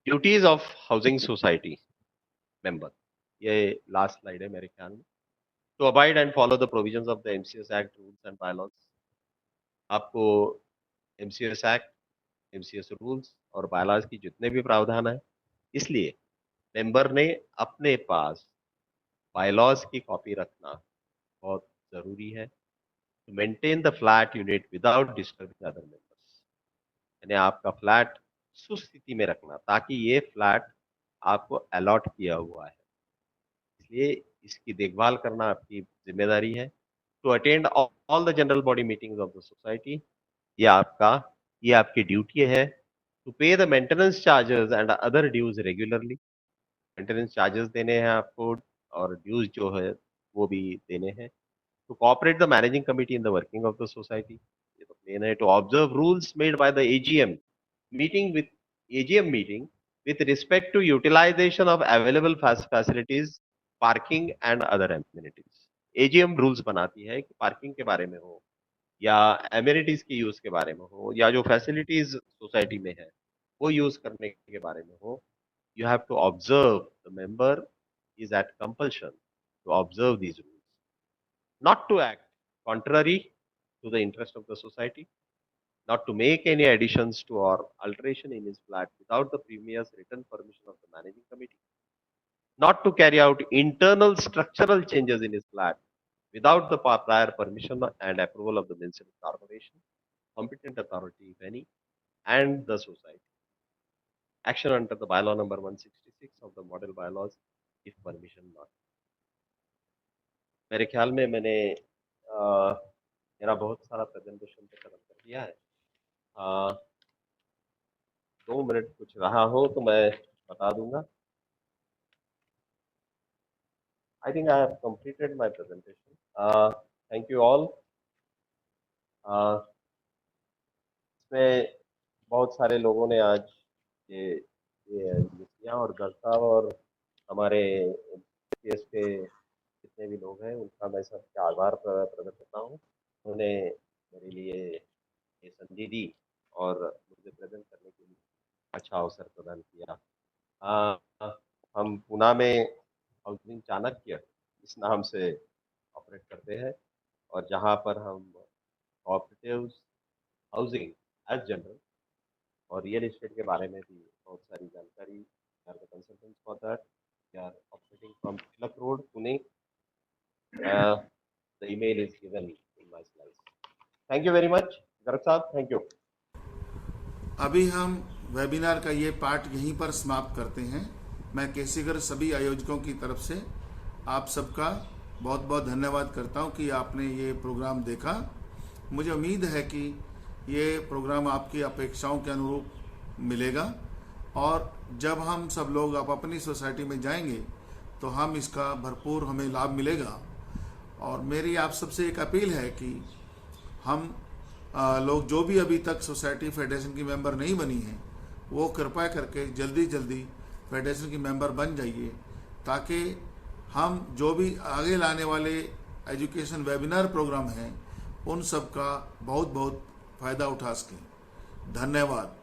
Duties of housing society member, ये लास्ट स्लाइड है मेरे ख्याल में। To abide and follow the provisions of the MCS act rules and bylaws. आपको एमसीएस एक्ट, एमसीएस रूल्स और बायलॉज की जितने भी प्रावधान है, इसलिए मेंबर ने अपने पास बायलॉज की कॉपी रखना बहुत जरूरी है, to maintain the flat unit without disturbing other members. यानी आपका फ्लैट सुस्थिति में रखना, ताकि ये फ्लैट आपको अलॉट किया हुआ है, इसलिए इसकी देखभाल करना आपकी जिम्मेदारी है। To attend all the general body meetings of the society, ये आपकी ड्यूटी है। To pay the maintenance charges and other dues regularly, maintenance charges देने हैं आपको और ड्यूज जो है वो भी देने हैं। To cooperate the managing committee in the working of the society, ये तो प्लेन है। To observe rules made by the AGM meeting with respect to utilization of available facilities, parking and other amenities. AGM rules बनाती है कि parking के बारे में हो या एमिनिटीज के यूज के बारे में हो या जो फैसिलिटीज सोसाइटी में है वो यूज करने के बारे में हो। You have to observe, the member is at compulsion to observe these rules, not to act contrary to the interest of the society, not to make any additions to or alteration in his flat without the previous written permission of the managing committee, not to carry out internal structural changes in his flat without the prior permission and approval of the municipal corporation, competent authority if any, and the society. Action under the bylaw number 166 of the model bylaws if permission not. मेरे ख्याल में मैंने मेरा बहुत सारा presentation तो खत्म कर दिया है। 2 मिनट कुछ रहा हो तो मैं बता दूंगा। I think I have completed my presentation. Thank you all. इसमें बहुत सारे लोगों ने आज ये किया और गर्ग साहब और हमारे केस के जितने भी लोग हैं उनका मैं सबके आभार प्रकट करता हूँ। उन्होंने मेरे लिए ये संधि दी और मुझे प्रेजेंट करने के लिए अच्छा अवसर प्रदान किया। हम पुणे में हाउसिंग चाणक्य इस नाम से ऑपरेट करते हैं और जहाँ पर हम कोऑपरेटिव्स, हाउसिंग एज जनरल और रियल एस्टेट के बारे में भी बहुत सारी जानकारी consultants for that. We are operating from Tilak road, Pune. The email is given in my slides. Thank you very much Garg साहब, थैंक यू। अभी हम वेबिनार का ये पार्ट यहीं पर समाप्त करते हैं। मैं केसीगर सभी आयोजकों की तरफ से आप सबका बहुत बहुत धन्यवाद करता हूं कि आपने ये प्रोग्राम देखा। मुझे उम्मीद है कि ये प्रोग्राम आपकी अपेक्षाओं के अनुरूप मिलेगा और जब हम सब लोग आप अपनी सोसाइटी में जाएंगे तो हम इसका भरपूर हमें लाभ मिलेगा। और मेरी आप सबसे एक अपील है कि हम लोग जो भी अभी तक सोसाइटी फेडरेशन की मेंबर नहीं बनी हैं वो कृपया करके जल्दी फेडरेशन की मेंबर बन जाइए, ताकि हम जो भी आगे लाने वाले एजुकेशन वेबिनार प्रोग्राम हैं उन सब का बहुत फ़ायदा उठा सकें। धन्यवाद।